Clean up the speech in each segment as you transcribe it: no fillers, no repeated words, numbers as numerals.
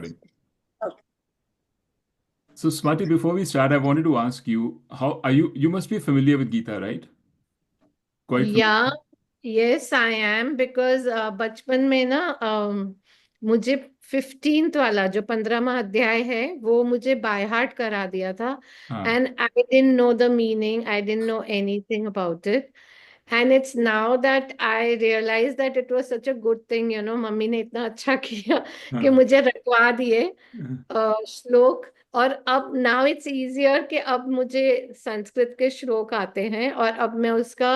recording. Okay. So, Smati, before we start, I wanted to ask you, how are you? You must be familiar with Gita, right? Quite familiar. Yeah, yes, I am because बचपन में ना मुझे 15th वाला जो 15वां अध्याय है वो मुझे बाय हार्ट करा दिया था हाँ, and I didn't know the meaning, I didn't know anything about it. And it's now that I realize that it was such a good thing, mummy ने इतना अच्छा किया कि हाँ, मुझे रटवा दिए हाँ, श्लोक। और अब नाउ इट्स इजियर कि अब मुझे संस्कृत के श्लोक आते हैं और अब मैं उसका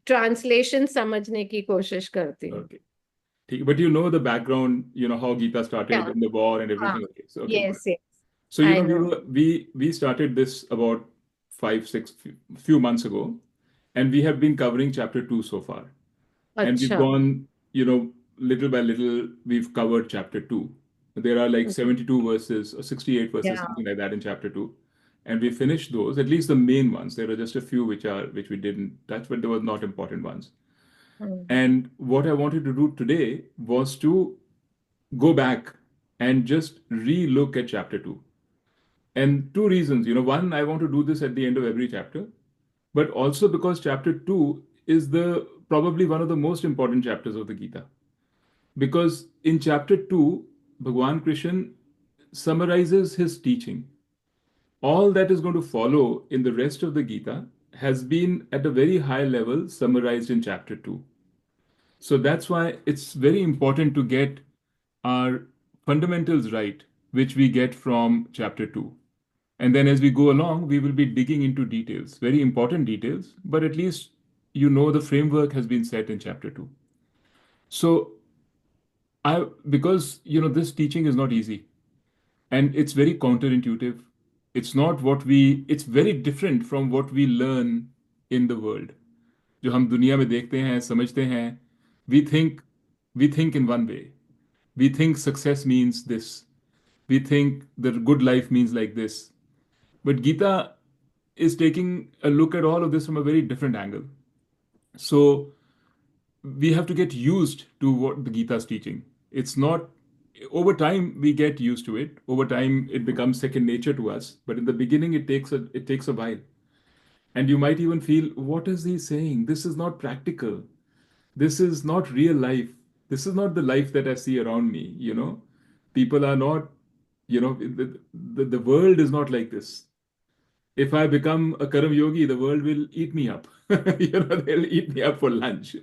ट्रांसलेशन समझने की कोशिश करती हूँ। okay. But you know the background, how Gita started Yeah. and the war and हाँ. everything. Okay, so okay, good. Yes, yes, So I we know. were we started this about 5, 6 few months ago, and we have been covering chapter 2 so far. And we've अच्छा. gone, little by little, we've covered chapter 2. There are like 72 verses or 68 verses, Yeah. something like that in chapter 2. And we finished those, at least the main ones. There are just a few which we didn't touch, but they were not important ones. Mm. And what I wanted to do today was to go back and just re-look at chapter 2. And two reasons, one, I want to do this at the end of every chapter, but also because chapter 2 is the probably one of the most important chapters of the Gita. Because in chapter 2, Bhagwan Krishna summarizes his teaching. All that is going to follow in the rest of the Gita has been at a very high level summarized in chapter 2. So that's why it's very important to get our fundamentals right, which we get from chapter 2. And then as we go along, we will be digging into details, very important details, but at least the framework has been set in chapter 2. So because this teaching is not easy and it's very counterintuitive. It's very different from what we learn in the world. जो हम दुनिया में देखते हैं, समझते हैं, we think we think in one way. We think success means this. We think the good life means like this. But Gita is taking a look at all of this from a very different angle. So we have to get used to what the Gita is teaching. It's not, over time we get used to it. Over time it becomes second nature to us. But in the beginning it takes a while. And you might even feel, what is he saying? This is not practical. This is not real life. This is not the life that I see around me. People are not, the world is not like this. If I become a Karam Yogi, the world will eat me up. They'll eat me up for lunch.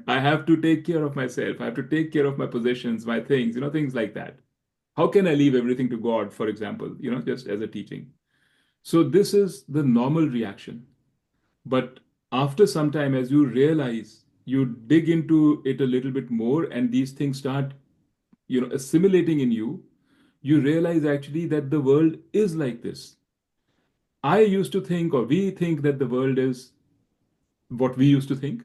I have to take care of myself. I have to take care of my possessions, my things, things like that. How can I leave everything to God, for example, just as a teaching? So this is the normal reaction. But after some time, as you realize, you dig into it a little bit more, and these things start, assimilating in you, you realize actually that the world is like this. I used to think, or we think, that the world is what we used to think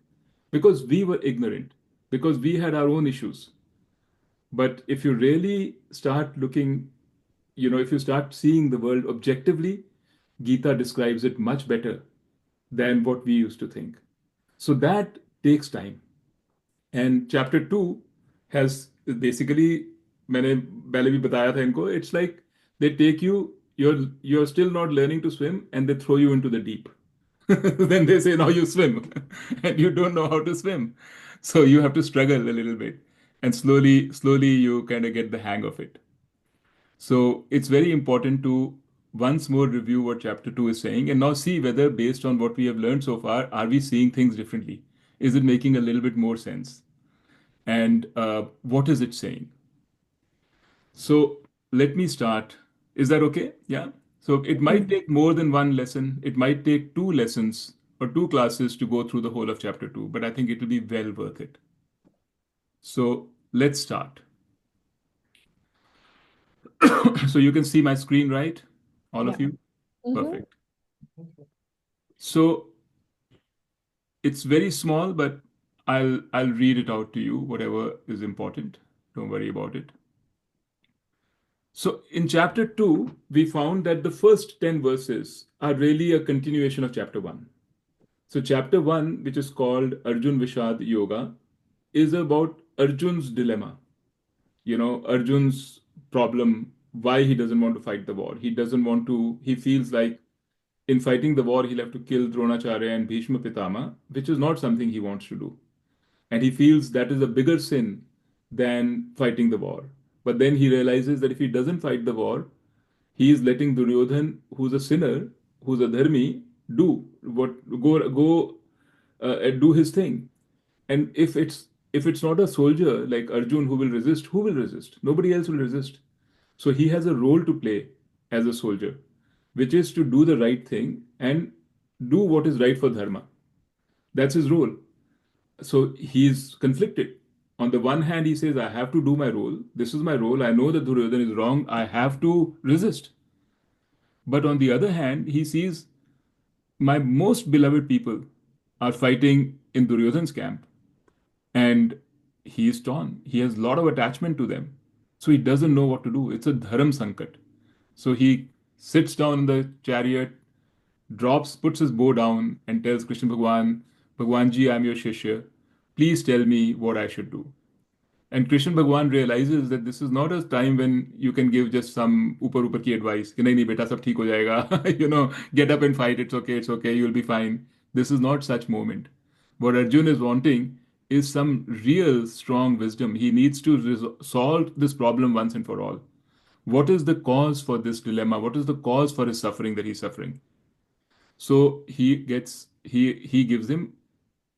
because we were ignorant, because we had our own issues. But if you really start looking, if you start seeing the world objectively, Gita describes it much better than what we used to think. So that takes time. And chapter 2 has basically, मैंने पहले भी बताया था इनको, it's like they take you, you're still not learning to swim, and they throw you into the deep. Then they say, now you swim, and you don't know how to swim. So you have to struggle a little bit, and slowly you kind of get the hang of it. So it's very important to once more review what chapter 2 is saying and now see whether, based on what we have learned so far, are we seeing things differently? Is it making a little bit more sense? And what is it saying? So let me start. Is that okay? Yeah. So it might Mhm. take more than one lesson. It might take two lessons or two classes to go through the whole of chapter 2, but I think it will be well worth it. So let's start. So you can see my screen, right? All Yeah. of you? Mhm. Perfect. So it's very small, but I'll read it out to you, whatever is important. Don't worry about it. So in chapter 2, we found that the first 10 verses are really a continuation of chapter 1. So chapter 1, which is called Arjun Vishad Yoga, is about Arjun's dilemma. Arjun's problem why he doesn't want to fight the war. He doesn't want to, he feels like in fighting the war, he'll have to kill Dronacharya and Bhishma Pitama, which is not something he wants to do. And he feels that is a bigger sin than fighting the war. But then he realizes that if he doesn't fight the war, he is letting Duryodhan, who's a sinner, who's a dharmi, do what go do his thing. And if it's not a soldier like Arjun who will resist? Nobody else will resist. So he has a role to play as a soldier, which is to do the right thing and do what is right for dharma. That's his role. So he's conflicted. On the one hand, he says, I have to do my role. This is my role. I know that Duryodhan is wrong. I have to resist. But on the other hand, he sees my most beloved people are fighting in Duryodhan's camp. And he is torn. He has a lot of attachment to them. So he doesn't know what to do. It's a dharam sankat. So he sits down in the chariot, puts his bow down, and tells Krishna Bhagwan, Bhagwanji, I'm your Shishya. Please tell me what I should do. And Krishna Bhagwan realizes that this is not a time when you can give just some upar ki advice. कि नहीं नहीं बेटा सब ठीक हो जाएगा. Get up and fight. It's okay. You'll be fine. This is not such moment. What Arjun is wanting is some real strong wisdom. He needs to solve this problem once and for all. What is the cause for this dilemma? What is the cause for his suffering that he's suffering? So he gives him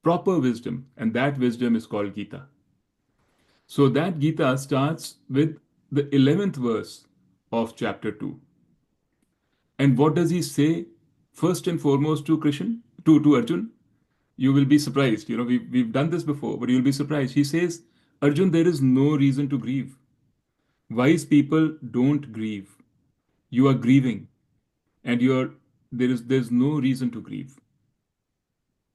proper wisdom, and that wisdom is called Gita. So that Gita starts with the 11th verse of chapter 2. And what does he say first and foremost to Krishna, to Arjun? You will be surprised. We've done this before, but you'll be surprised. He says, Arjun, there is no reason to grieve. Wise people don't grieve. You are grieving, and there's no reason to grieve.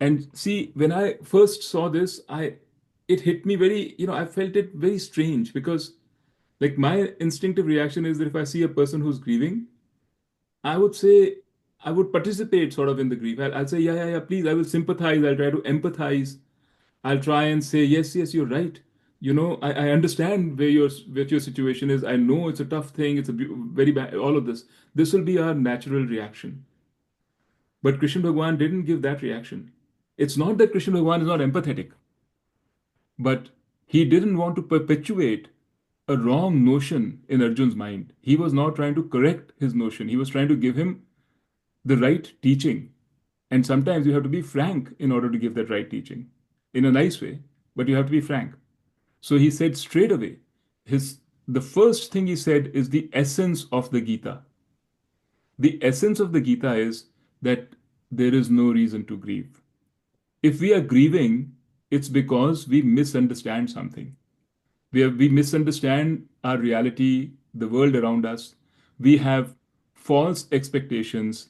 And see, when I first saw this, it hit me very, I felt it very strange because like my instinctive reaction is that if I see a person who's grieving, I would say I would participate sort of in the grief. I'll say, yeah, yeah, yeah, please, I will sympathize. I'll try to empathize. I'll try and say, yes, yes, you're right. I understand what your situation is. I know it's a tough thing. It's very bad. All of this. This will be our natural reaction. But Krishna Bhagwan didn't give that reaction. It's not that Krishna Bhagwan is not empathetic, but he didn't want to perpetuate a wrong notion in Arjun's mind. He was not trying to correct his notion. He was trying to give him the right teaching. And sometimes you have to be frank in order to give that right teaching in a nice way, but you have to be frank. So he said straight away, the first thing he said is the essence of the Gita. The essence of the Gita is that there is no reason to grieve. If we are grieving, it's because we misunderstand something. We misunderstand our reality, the world around us. We have false expectations.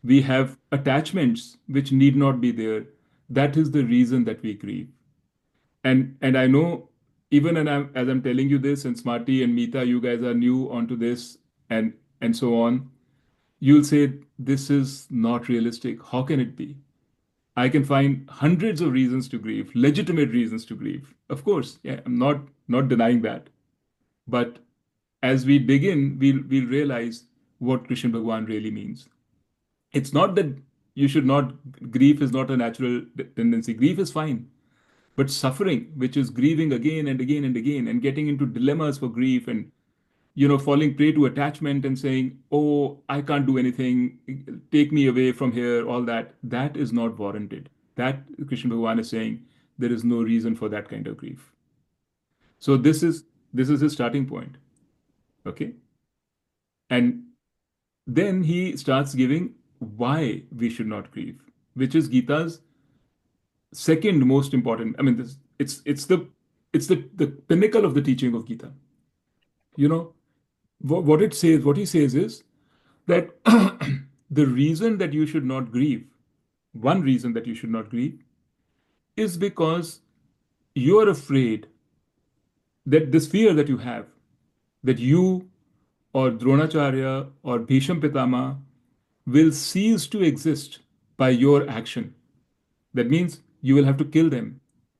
We have attachments which need not be there. That is the reason that we grieve. And I know even as I'm telling you this, and Smarty and Meeta, you guys are new onto this, and so on. You'll say this is not realistic. How can it be? I can find hundreds of reasons to grieve, legitimate reasons to grieve. Of course, yeah, I'm not denying that. But as we dig in, we'll realize what Krishna Bhagwan really means. It's not that you should not, grief is not a natural tendency. Grief is fine. But suffering, which is grieving again and again and again, and getting into dilemmas for grief, and falling prey to attachment and saying, oh, I can't do anything, take me away from here, all that is not warranted. That Krishna Bhagwan is saying there is no reason for that kind of grief. So this is his starting point. Okay. And then he starts giving why we should not grieve, which is Gita's second most important. I mean, it's the pinnacle of the teaching of Gita. You know, what he says is that the reason that you should not grieve, one reason that you should not grieve, is because you are afraid that this fear that you have, that you or Dronacharya or Bhisham Pitama will cease to exist by your action. That means you will have to kill them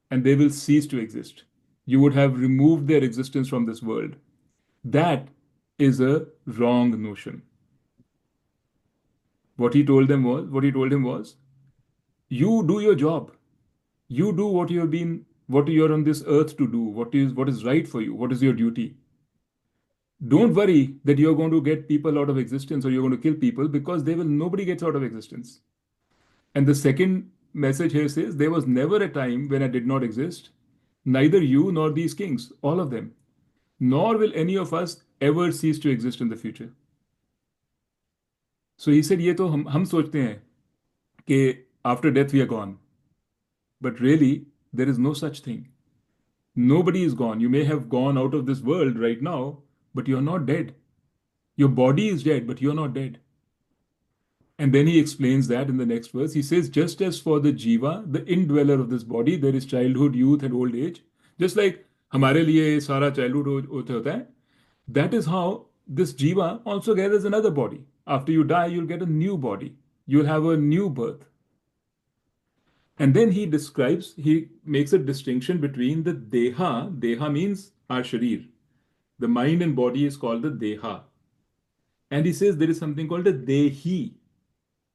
and they will cease to exist. You would have removed their existence from this world. That is a wrong notion. What he told him was, you do your job. You do what you're on this earth to do, what is right for you, what is your duty. Don't worry that you're going to get people out of existence or you're going to kill people, because nobody gets out of existence. And the second message here says, there was never a time when I did not exist, neither you nor these kings, all of them, nor will any of us ever cease to exist in the future. So he said, ये तो हम सोचते हैं कि after death we are gone, but really there is no such thing. Nobody is gone. You may have gone out of this world right now, but you're not dead. Your body is dead, but you're not dead. And then he explains that in the next verse. He says, just as for the jiva, the indweller of this body, there is childhood, youth, and old age. Just like हमारे लिए सारा childhood होता है, that is how this jiva also gathers another body. After you die, you'll get a new body. You'll have a new birth. And then he makes a distinction between the deha. Deha means our sharir. The mind and body is called the deha. And he says there is something called a dehi.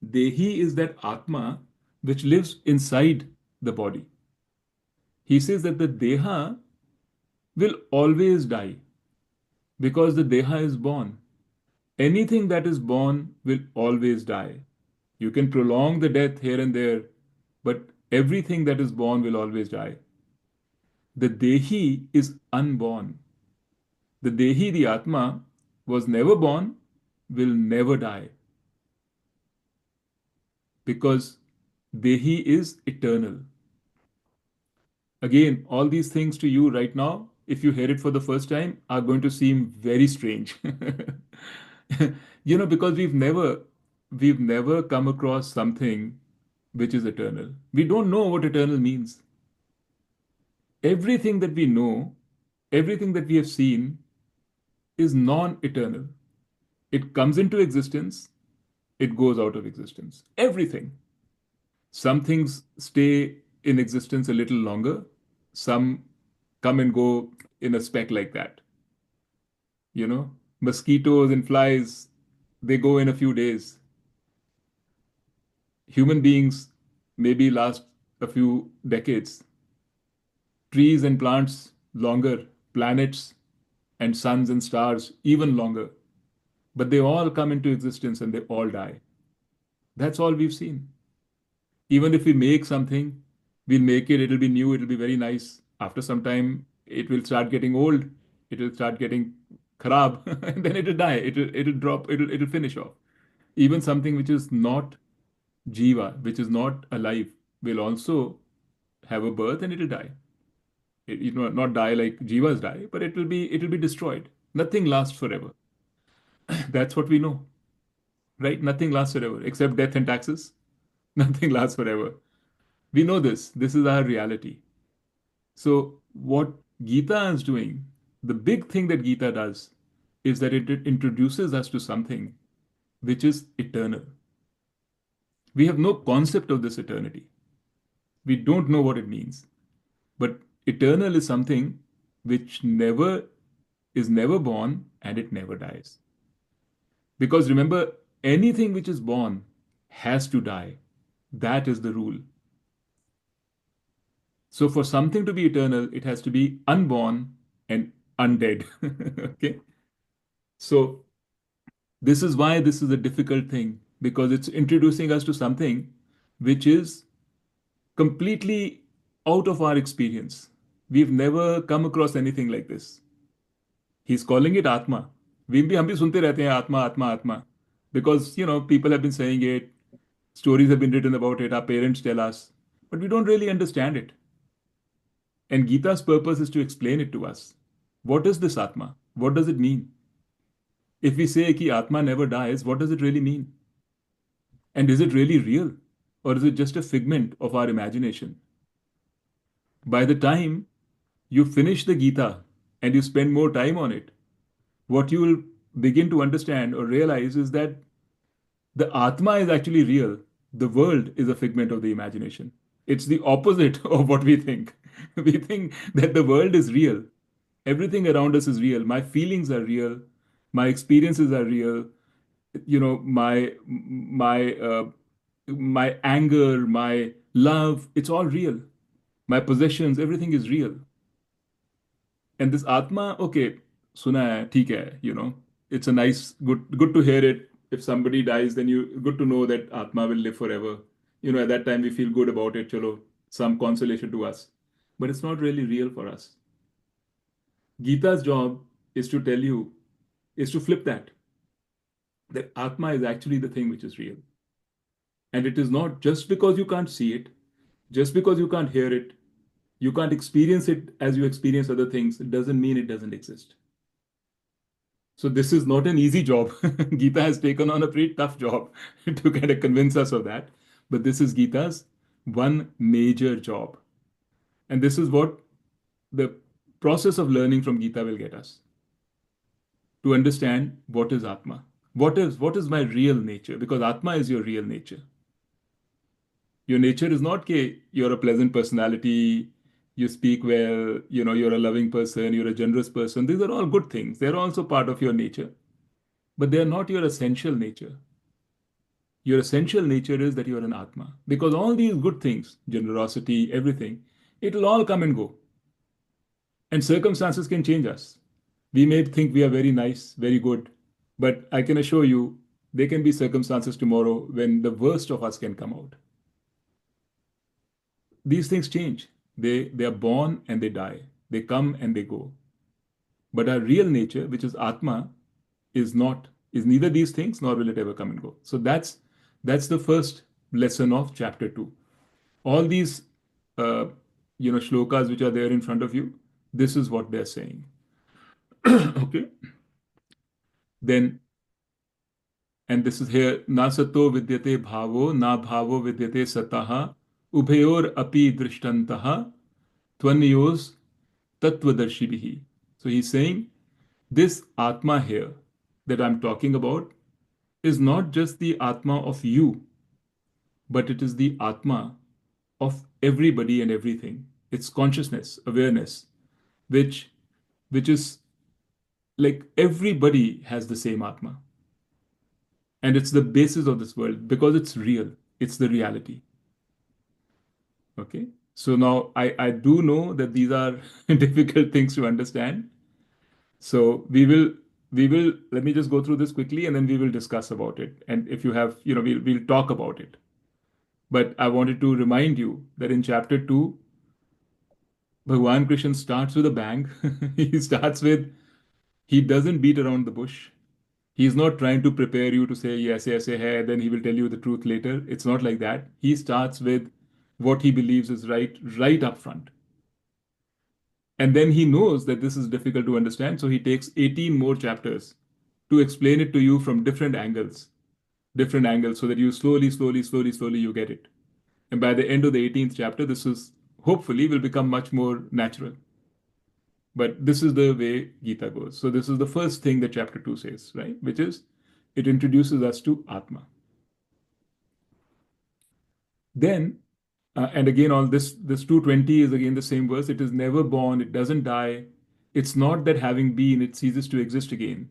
Dehi is that Atma which lives inside the body. He says that the Deha will always die because the Deha is born. Anything that is born will always die. You can prolong the death here and there, but everything that is born will always die. The Dehi is unborn. The Dehi, the Atma, was never born, will never die, because Dehi is eternal. Again, all these things to you right now, if you hear it for the first time, are going to seem very strange. Because we've never come across something which is eternal. We don't know what eternal means. Everything that we know, everything that we have seen is non-eternal. It comes into existence, it goes out of existence. Everything. Some things stay in existence a little longer, some come and go in a speck like that. Mosquitoes and flies, they go in a few days. Human beings maybe last a few decades. Trees and plants longer, planets and suns and stars even longer. But they all come into existence and they all die. That's all we've seen. Even if we make something, we'll make it, it'll be new, it'll be very nice. After some time, it will start getting old, it will start getting kharab, and then it'll die, it'll drop, it'll finish off. Even something which is not jiva, which is not alive, will also have a birth and it'll die. Not die like jivas die, but it'll be destroyed. Nothing lasts forever. That's what we know, right? Nothing lasts forever except death and taxes. Nothing lasts forever. We know this. This is our reality. So, what Gita is doing, the big thing that Gita does, is that it introduces us to something which is eternal. We have no concept of this eternity. We don't know what it means. But eternal is something which never born and it never dies. Because remember, anything which is born has to die. That is the rule. So for something to be eternal, it has to be unborn and undead. Okay? So this is why this is a difficult thing, because it's introducing us to something which is completely out of our experience. We've never come across anything like this. He's calling it Atma. हम भी सुनते रहते हैं आत्मा आत्मा आत्मा, because people have been saying it, stories have been written about it, our parents tell us, but we don't really understand it. And Gita's purpose is to explain it to us. What is this Atma? What does it mean? If we say ki Atma never dies, what does it really mean? And is it really real? Or is it just a figment of our imagination? By the time you finish the Gita and you spend more time on it, what you will begin to understand or realize is that the Atma is actually real. The world is a figment of the imagination. It's the opposite of what we think. We think that the world is real. Everything around us is real. My feelings are real. My experiences are real. My anger, my love, it's all real. My possessions, everything is real. And this Atma, okay, suna hai, theek hai, it's a nice, good to hear it. If somebody dies, then you good to know that Atma will live forever. At that time we feel good about it, chalo, some consolation to us. But it's not really real for us. Gita's job is to tell you, is to flip that Atma is actually the thing which is real. And it is not just because you can't see it, just because you can't hear it, you can't experience it as you experience other things, it doesn't mean it doesn't exist. So this is not an easy job. Gita has taken on a pretty tough job to kind of convince us of that. But this is Gita's one major job. And this is what the process of learning from Gita will get us to understand what is Atma. What is my real nature? Because Atma is your real nature. Your nature is not that you're a pleasant personality, you speak well, you're a loving person, you're a generous person. These are all good things. They're also part of your nature, but they're not your essential nature. Your essential nature is that you're an Atma. Because all these good things, generosity, everything, it'll all come and go. And circumstances can change us. We may think we are very nice, very good, but I can assure you, there can be circumstances tomorrow when the worst of us can come out. These things change. They are born and they die. They come and they go. But our real nature, which is Atma, is neither these things nor will it ever come and go. So that's the first lesson of chapter 2. All these uh, shlokas which are there in front of you, this is what they're saying. Okay. Then, and this is here, na sato vidyate bhavo, na bhavo vidyate sataha, ubhayor api drishtantaha, tvanyos tattvadarshibhihi. So he's saying this Atma here that I'm talking about is not just the Atma of you, but it is the Atma of everybody and everything. It's consciousness, awareness, which which is like everybody has the same Atma. And it's the basis of this world because it's real. It's the reality. Okay. So now I do know that these are difficult things to understand. So we will let me just go through this quickly and then we will discuss about it. And if you have, we'll talk about it. But I wanted to remind you that in chapter 2, Bhagwan Krishna starts with a bang. He starts with, he doesn't beat around the bush. He's not trying to prepare you to say yes, yes, hey, then he will tell you the truth later. It's not like that. He starts with what he believes is right up front. And then he knows that this is difficult to understand, so he takes 18 more chapters to explain it to you from different angles, so that you slowly, slowly, slowly, slowly you get it. And by the end of the 18th chapter, this is hopefully will become much more natural. But this is the way Gita goes. So this is the first thing that chapter 2 says, right? Which is it introduces us to Atma. Then, and again, all this 220 is again the same verse. It is never born, it doesn't die. It's not that having been, it ceases to exist again.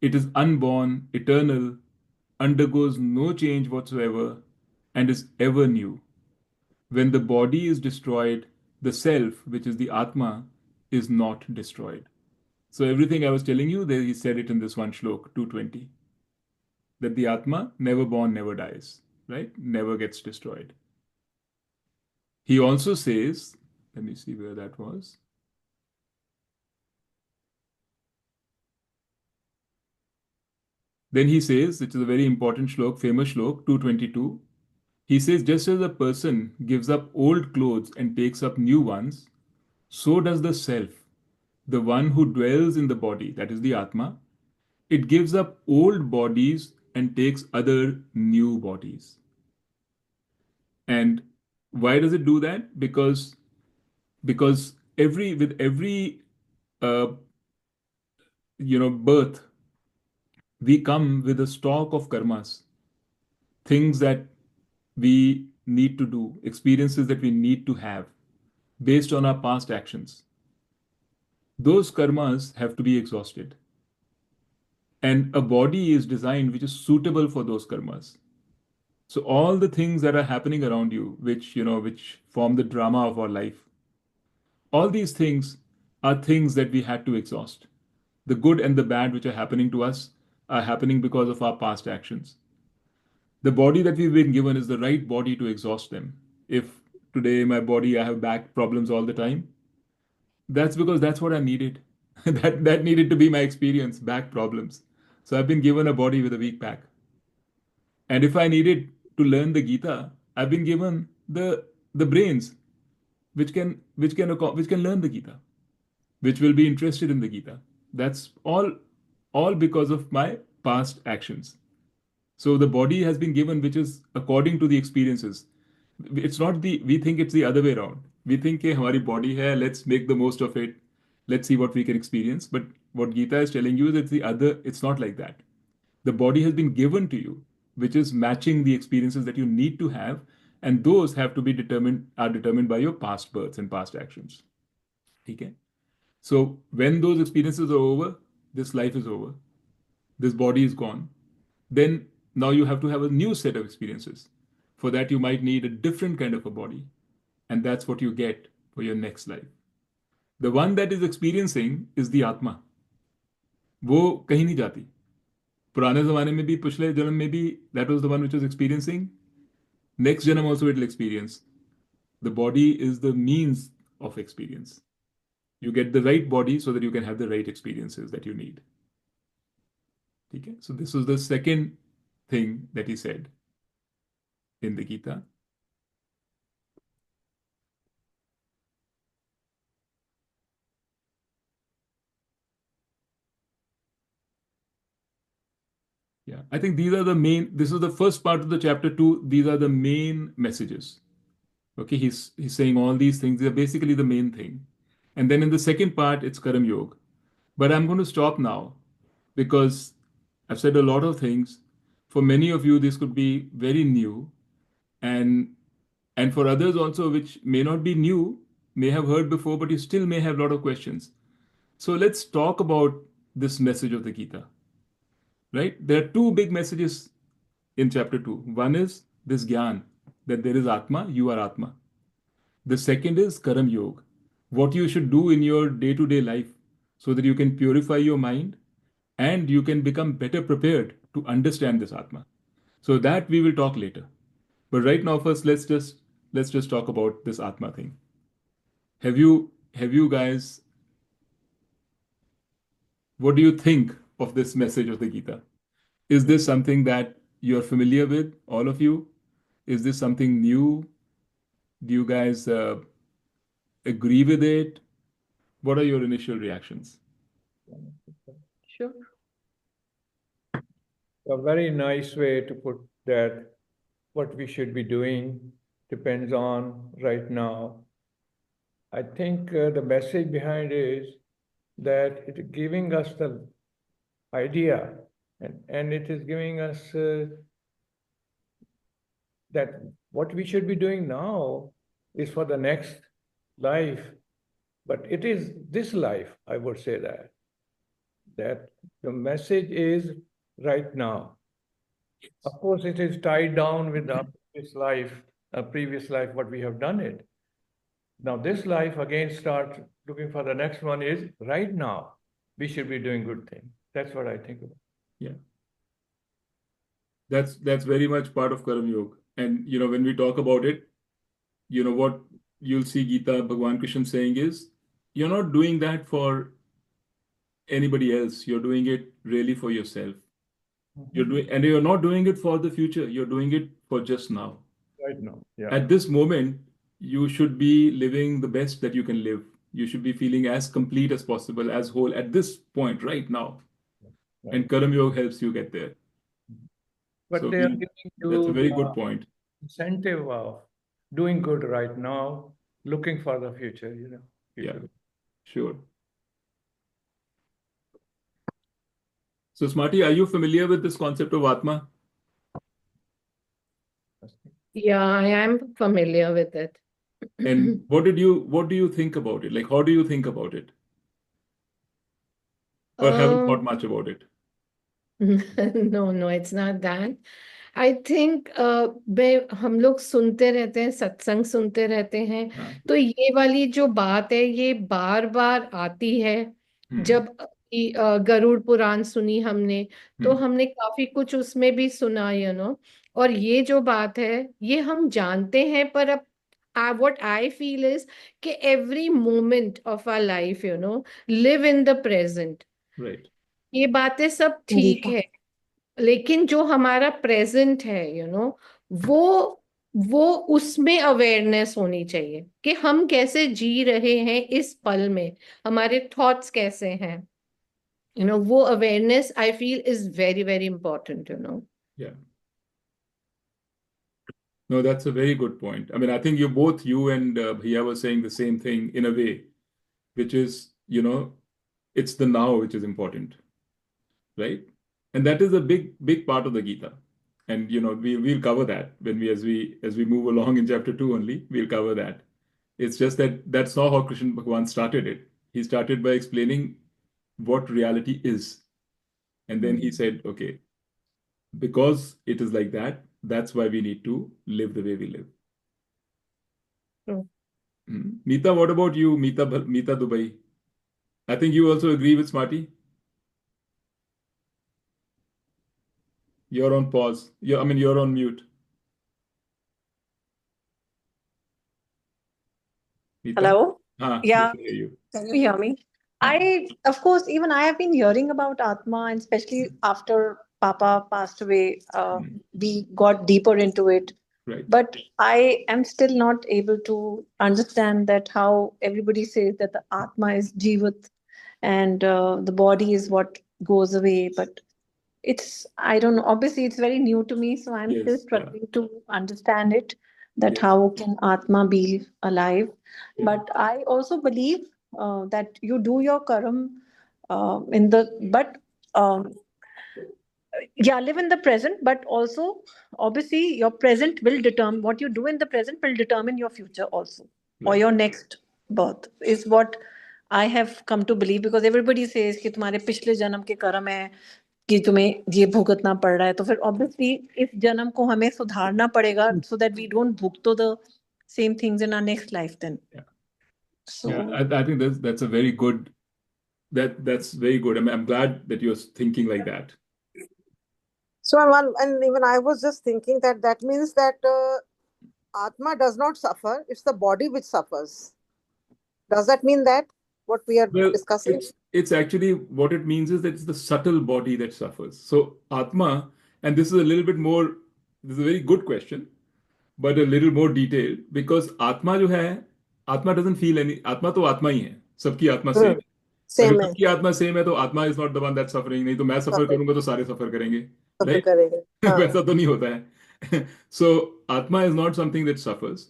It is unborn, eternal, undergoes no change whatsoever, and is ever new. When the body is destroyed, the self, which is the Atma, is not destroyed. So everything I was telling you, there he said it in this one shlok, 220, that the Atma, never born, never dies, right? Never gets destroyed. He also says, let me see where that was. Then he says, which is a very important shlok, famous shlok, 222. He says, just as a person gives up old clothes and takes up new ones, so does the self, the one who dwells in the body, that is the Atma, it gives up old bodies and takes other new bodies. And why does it do that? Because every uh, birth, we come with a stock of karmas, things that we need to do, experiences that we need to have based on our past actions. Those karmas have to be exhausted. And a body is designed which is suitable for those karmas. So all the things that are happening around you, which form the drama of our life, all these things are things that we had to exhaust. The good and the bad which are happening to us are happening because of our past actions. The body that we've been given is the right body to exhaust them. If today my body, I have back problems all the time, that's because that's what I needed. That needed to be my experience, back problems. So I've been given a body with a weak back. And if I needed to learn the Gita, I've been given the brains which can learn the Gita, which will be interested in the Gita. That's all because of my past actions. So the body has been given which is according to the experiences. It's not the we think it's the other way around. We think कि हमारी body है, let's make the most of it. Let's see what we can experience. But what Gita is telling you is it's the other, it's not like that. The body has been given to you, which is matching the experiences that you need to have, and those have to be determined by your past births and past actions. Okay? So when those experiences are over, this life is over, this body is gone, then now you have to have a new set of experiences. For that, you might need a different kind of a body, and that's what you get for your next life. The one that is experiencing is the Atma. वो कहीं नहीं जाती. पुराने जमाने में भी, पिछले जन्म में भी, that was the one which was experiencing. Next janam also it will experience. The body is the means of experience. You get the right body so that you can have the right experiences that you need. Okay? So this was the second thing that he said in the Gita. Yeah, I think this is the first part of the chapter 2. These are the main messages. Okay, he's saying all these things. These are basically the main thing. And then in the second part, it's Karam Yoga. But I'm going to stop now because I've said a lot of things. For many of you, this could be very new. And and for others also, which may not be new, may have heard before, but you still may have a lot of questions. So let's talk about this message of the Gita. Right? There are two big messages in chapter 2. One is this Gyan, that there is Atma, you are Atma. The second is Karam Yoga, what you should do in your day to day life so that you can purify your mind and you can become better prepared to understand this Atma. So that we will talk later. But right now, first, let's just talk about this Atma thing. Have you guys, what do you think of this message of the Gita? Is this something that you're familiar with, all of you? Is this something new? Do you guys agree with it? What are your initial reactions? Sure. A very nice way to put that what we should be doing depends on right now. I think the message behind is that it is giving us the idea and it is giving us that what we should be doing now is for the next life, but it is this life, I would say that the message is right now. Of course, it is tied down with the previous life, what we have done it. Now, this life again start looking for the next one is right now. We should be doing good things. That's what I think about. Yeah. That's very much part of Karam Yoga. And when we talk about it, what you'll see Gita, Bhagwan Krishna saying is, you're not doing that for anybody else. You're doing it really for yourself. And you're not doing it for the future. You're doing it for just now. Right now, yeah. At this moment, you should be living the best that you can live. You should be feeling as complete as possible, as whole at this point, right now. Right. And Karam Yoga helps you get there. But So they are giving that's a you very good point. incentive of doing good right now, looking for the future, Yeah, sure. So Smarty, are you familiar with this concept of Atma? Yeah, I am familiar with it. And what do you think about it? Like, how do you think about it? Or haven't thought Um, much about it? No, it's not that. I think हम लोग सुनते रहते हैं, सत्संग सुनते रहते हैं, हाँ। तो ये वाली जो बात है ये बार बार आती है। हम्म। जब गरुड़ पुराण सुनी हमने, तो हम्म। हमने काफी कुछ उसमें भी सुना, और ये जो बात है ये हम जानते हैं, पर अब what I feel is कि every moment of our life, live in the present. Right. ये बातें सब ठीक गीता है, लेकिन जो हमारा प्रेजेंट है, वो वो उसमें अवेयरनेस होनी चाहिए कि हम कैसे जी रहे हैं इस पल में, हमारे थॉट्स कैसे हैं, वो awareness I feel is very very important. Yeah. No, that's a very good point. I mean, I think you and Bhaiya were saying the same thing in a way, which is, it's the now which is important, right? And that is a big, big part of the Gita. And we'll cover that when as we move along in chapter 2 only, we'll cover that. It's just that that's not how Krishna Bhagavan started it. He started by explaining what reality is. And then he said, okay, because it is like that, that's why we need to live the way we live. True. Meeta, what about you, Meeta Dubai? I think you also agree with Smarty. You're on pause. You're on mute. Meeta? Hello? We Yeah, can hear you. can you hear me? हाँ. Of course, even I have been hearing about Atma, and especially after Papa passed away, we got deeper into it. Right. But I am still not able to understand that how everybody says that the Atma is Jivat and the body is what goes away. But I don't know, obviously it's very new to me, so I'm still Yes. Yeah. struggling to understand it, that Yes. how can Atma be alive. Yeah. But I also believe that you do your karam um, live in the present, but also obviously your present will determine what you do in the present will determine your future also, or Right. your next birth is what I have come to believe, because everybody says कि तुम्हारे पिछले जन्म के कर्म है कि तुम्हें ये भुगतना पड़ रहा है, तो फिर ऑब्वियसली इस जन्म को हमें सुधारना पड़ेगा so that we don't भुगतो the same things in our next life then. Yeah. So Yeah. I think that's a very good. That's very good. I'm glad that you're thinking like that. So, and even I was just thinking that means that Atma does not suffer, it's the body which suffers. Does that mean that what we are Well, discussing? it's actually what it means is that it's the subtle body that suffers. So Atma, and this is a little bit more. This is a very good question, but a little more detailed, because Atma जो है, Atma doesn't feel any. Atma तो आत्मा ही है. सबकी आत्मा same है. अगर Same है, सबकी आत्मा सेम है तो आत्मा is not the one that suffering. नहीं तो मैं सफर suffer, करूंगा तो सारे सफर करेंगे, suffer राइट? करेंगे. हाँ, वैसा तो नहीं होता है. सो आत्मा is not something that suffers.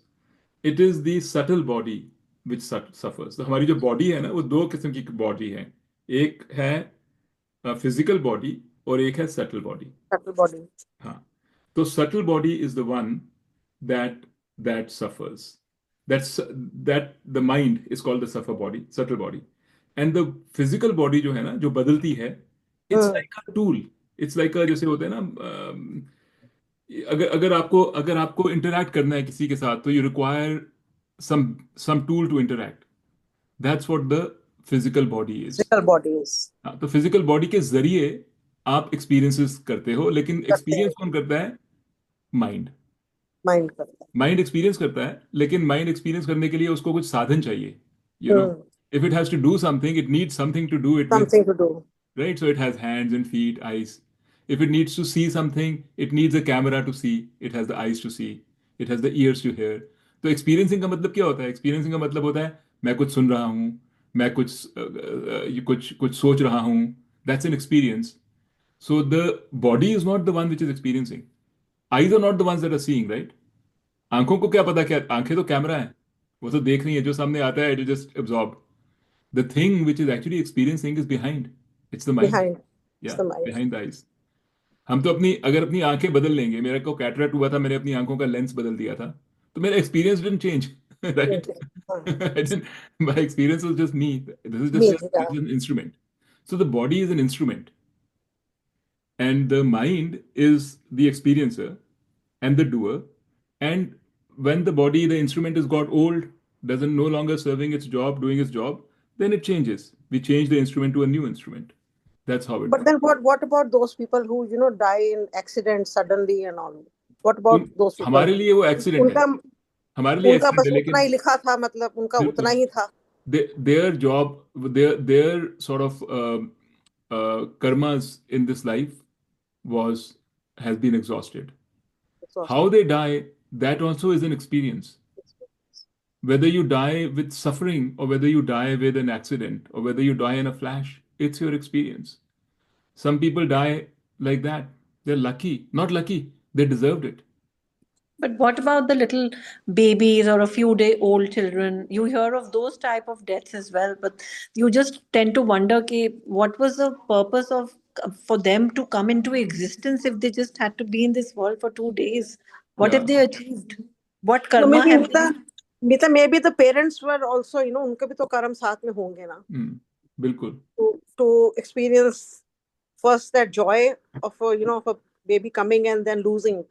It is the subtle body which suffers. तो हमारी जो बॉडी है ना, वो दो किस्म की बॉडी है. एक है फिजिकल बॉडी और एक है सटल बॉडी. subtle body. हाँ. तो subtle body is the one that suffers. That the mind is called the suffer body, subtle body. And the physical body जो है ना, जो बदलती है, it's like a tool. It's like a, जैसे होते हैं ना, अगर आपको interact करना है किसी के साथ, तो you require some tool to interact. That's what the physical body is. Physical body is. हाँ, तो physical body के जरिए आप experiences करते हो, लेकिन करते हैं, experience कौन करता है? Mind. mind करता है. माइंड एक्सपीरियंस करता है, लेकिन माइंड एक्सपीरियंस करने के लिए उसको कुछ साधन चाहिए. If it has to do something, it needs something to do it with, Something to do. Right? So it has hands and feet, eyes. If it needs to see something, it needs a camera to see, it has the eyes to see, it has the ears to hear. तो experiencing का मतलब क्या होता है? Experiencing का मतलब होता है मैं कुछ सुन रहा हूँ, मैं कुछ कुछ सोच रहा हूँ. That's an experience. So the body is not the one which is experiencing. Eyes are not the ones that are seeing, right? आंखों को क्या पता, क्या आंखें तो कैमरा है, वो तो देख रही है, जो सामने आता है it just absorb. The thing which is actually experiencing is behind. It's the mind. Behind. या It's the mind. Behind the eyes. हम तो अगर अपनी आंखें बदल लेंगे, मेरे को कैटरेक्ट हुआ था, मैंने अपनी आंखों का लेंस बदल दिया था, तो मेरा एक्सपीरियंस डिडंट चेंज, राइट? हाँ. My experience was just me. This is Me, just yeah. an instrument. So the body is an instrument. And the mind is the experiencer and the doer. And when the body, the instrument has got old, doesn't no longer serving its job, doing its job, then it changes. We change the instrument to a new instrument. That's how it But works. then what about those people who, die in accidents suddenly and all? What about those people? हमारे लिए वो accident है, उनका हमारे लिए उनका accident बस है, उतना लेकिन ही लिखा था, मतलब उनका उतना बिल्कुल ही था। their job, their sort of karmas in this life was has been exhausted. How Exhausted. they die, that also is an experience. Whether you die with suffering or whether you die with an accident or whether you die in a flash, it's your experience. Some people die like that. They're lucky. Not lucky. They deserved it. But what about the little babies or a few day old children? You hear of those type of deaths as well, but you just tend to wonder ki, what was the purpose of for them to come into existence if they just had to be in this world for 2 days? What have Yeah. they achieved? What No, karma maybe have they? maybe the parents were also, उनके भी तो कर्म साथ में होंगे ना, बिल्कुल. to experience first that joy of of a baby coming and then losing.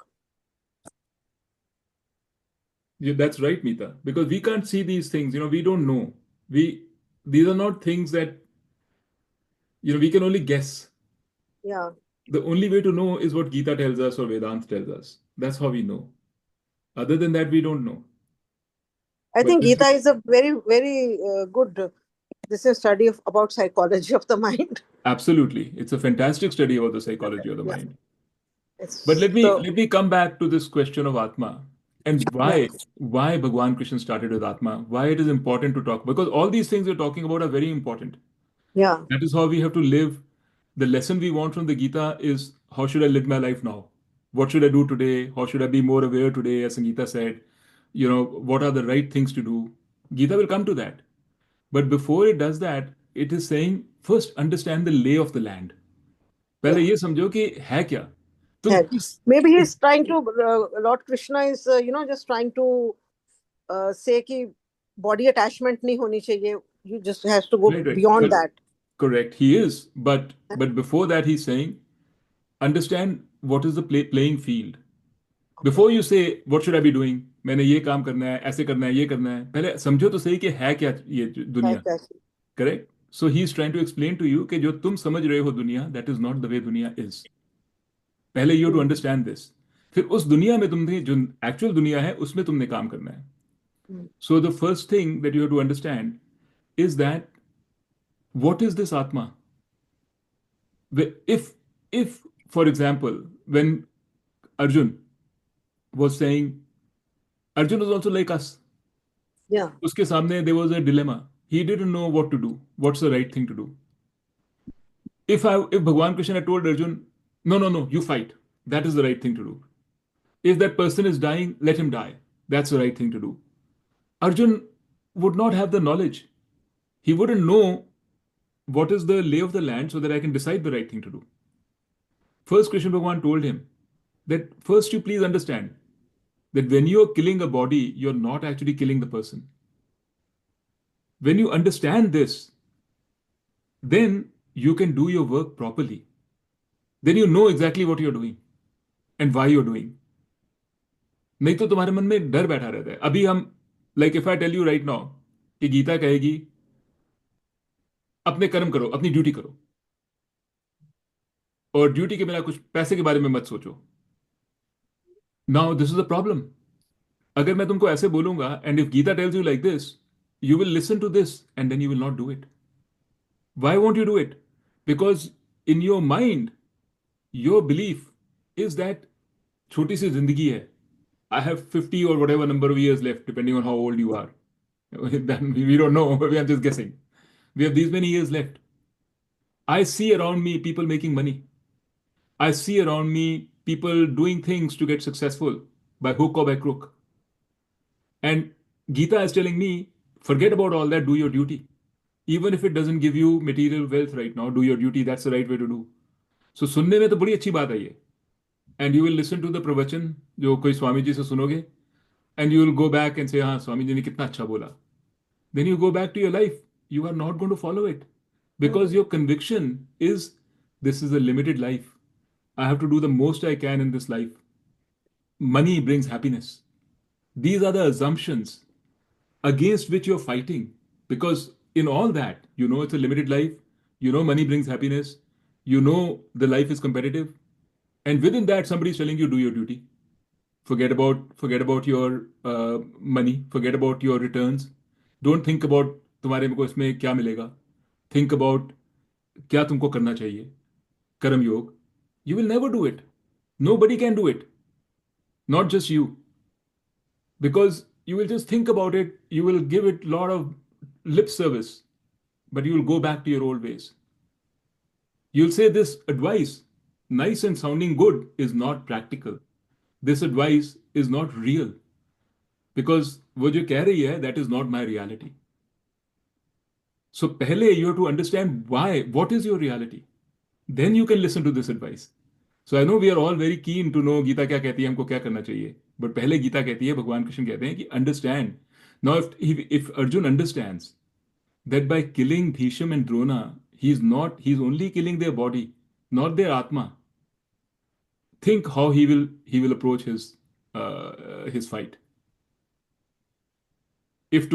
Yeah, that's right, Meeta. Because we can't see these things. We don't know. These are not things that we can only guess. Yeah. The only way to know is what Gita tells us or Vedanta tells us. That's how we know. Other than that, we don't know. I But think this Gita is is a very, very good. This is study about psychology of the mind. absolutely, it's a fantastic study about the psychology of the Yeah. mind. But It's let me so let me come back to this question of Atma and yeah. why Bhagwan Krishna started with Atma, why it is important to talk, because all these things we're talking about are very important. Yeah. That is how we have to live. The lesson we want from the Gita is how should I live my life now? What should I do today? How should I be more aware today? As Sangeeta said, what are the right things to do? Gita will come to that. But before it does that, it is saying first understand the lay of the land. पहले Yeah. ये समझो कि है क्या तुम Yeah. किस Maybe he's trying to, Lord Krishna is, just trying to say कि body attachment नहीं होनी चाहिए. You just has to go right beyond but that. correct he is but before that he's saying understand what is the playing field Okay. before you say what should I be doing मैंने ये काम करना है ऐसे करना है ये करना है पहले समझो तो सही कि है क्या ये है दुनिया क्या? Correct so he is trying to explain to you कि जो तुम समझ रहे हो दुनिया that is not the way दुनिया इज पहले यू टू अंडरस्टैंड दिस फिर उस दुनिया में तुमने जो एक्चुअल दुनिया है उसमें तुमने काम करना है so the first thing that you have to understand is that what is this Atma? If for example, when Arjun was saying, Arjun was also like us. Yeah. Uske samne there was a dilemma. He didn't know what to do. What's the right thing to do? If Bhagwan Krishna had told Arjun, no, you fight. That is the right thing to do. If that person is dying, let him die. That's the right thing to do. Arjun would not have the knowledge. He wouldn't know what is the lay of the land so that I can decide the right thing to do. First, Krishna Bhagavan told him that first you please understand that when you're killing a body, you're not actually killing the person. When you understand this, then you can do your work properly. Then you know exactly what you're doing and why you're doing. नहीं तो तुम्हारे मन में डर बैठा रहता है अभी हम like if I tell you right now कि गीता कहेगी अपने कर्म करो अपनी ड्यूटी करो और ड्यूटी के बिना कुछ पैसे के बारे में मत सोचो now this is a problem अगर मैं तुमको ऐसे बोलूंगा and if Geeta tells you like this you will listen to this and then you will not do it. Why won't you do it? Because in your mind, your belief is that छोटी सी जिंदगी है. I have 50 or whatever number of years left, depending on how old you are. Then we don't know, we are just guessing. We have these many years left. I see around me people making money. I see around me people doing things to get successful by hook or by crook. And Gita is telling me, forget about all that, do your duty. Even if it doesn't give you material wealth right now, do your duty. That's the right way to do. So सुनने में तो बड़ी अच्छी बात है ये. And you will listen to the प्रवचन जो कोई स्वामी जी से सुनोगे, and you will go back and say, हाँ स्वामी जी ने कितना अच्छा बोला. Then you go back to your life. You are not going to follow it because your conviction is this is a limited life. I have to do the most I can in this life. Money brings happiness. These are the assumptions against which you're fighting. Because in all that, you know it's a limited life, you know money brings happiness, you know the life is competitive, and within that somebody's telling you do your duty. Forget about your money, forget about your returns. Don't think about तुम्हारे को इसमें क्या मिलेगा. Think about क्या तुमको करना चाहिए. कर्म योग. You will never do it. Nobody can do it. Not just you. Because you will just think about it, you will give it a lot of lip service, but you will go back to your old ways. You'll say this advice, nice and sounding good, is not practical. This advice is not real. Because वो जो कह रही है, that is not my reality. So पहले you have to understand why, what is your reality. Then you can listen to this advice. So I know we are all very keen to know Gita क्या कहती है, हमको क्या करना चाहिए. But पहले गीता कहती है, भगवान कृष्ण कहते हैं कि understand. Now if Arjun understands that by killing Bhishma and Drona, he's only killing their body, not their Atma. Think how he will approach his fight. If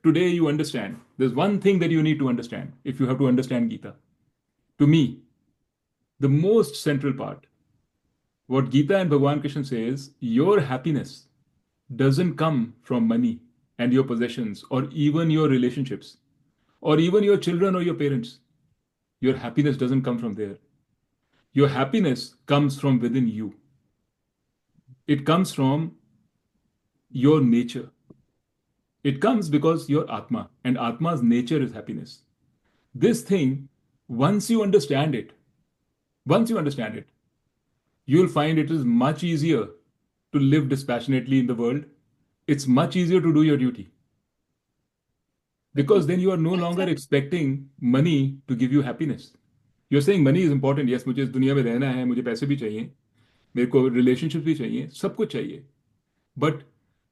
today you understand, there's one thing that you need to understand if you have to understand Gita. To me, the most central part, what Gita and Bhagwan Krishna says, your happiness doesn't come from money and your possessions or even your relationships or even your children or your parents. Your happiness doesn't come from there. Your happiness comes from within you. It comes from your nature. It comes because you're Atma, and Atma's nature is happiness. This thing, once you understand it, you'll find it is much easier to live dispassionately in the world. It's much easier to do your duty. Because then you are no longer expecting money to give you happiness. You're saying money is important. Yes, मुझे इस दुनिया में रहना है, मुझे पैसे भी चाहिए, मेरे को relationships भी चाहिए, सब कुछ चाहिए. But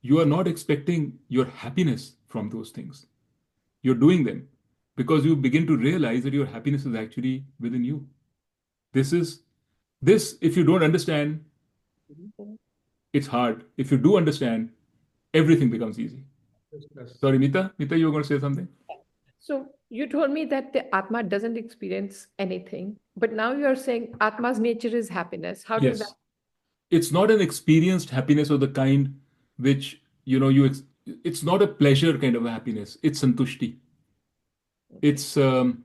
you are not expecting your happiness from those things. You're doing them because you begin to realize that your happiness is actually within you. If you don't understand, it's hard. If you do understand, everything becomes easy. Sorry, Mita, you were going to say something? So you told me that the Atma doesn't experience anything, but now you're saying Atma's nature is happiness. How does that? Yes. It's not an experienced happiness of the kind which, it's not a pleasure kind of a happiness. It's santushti. It's a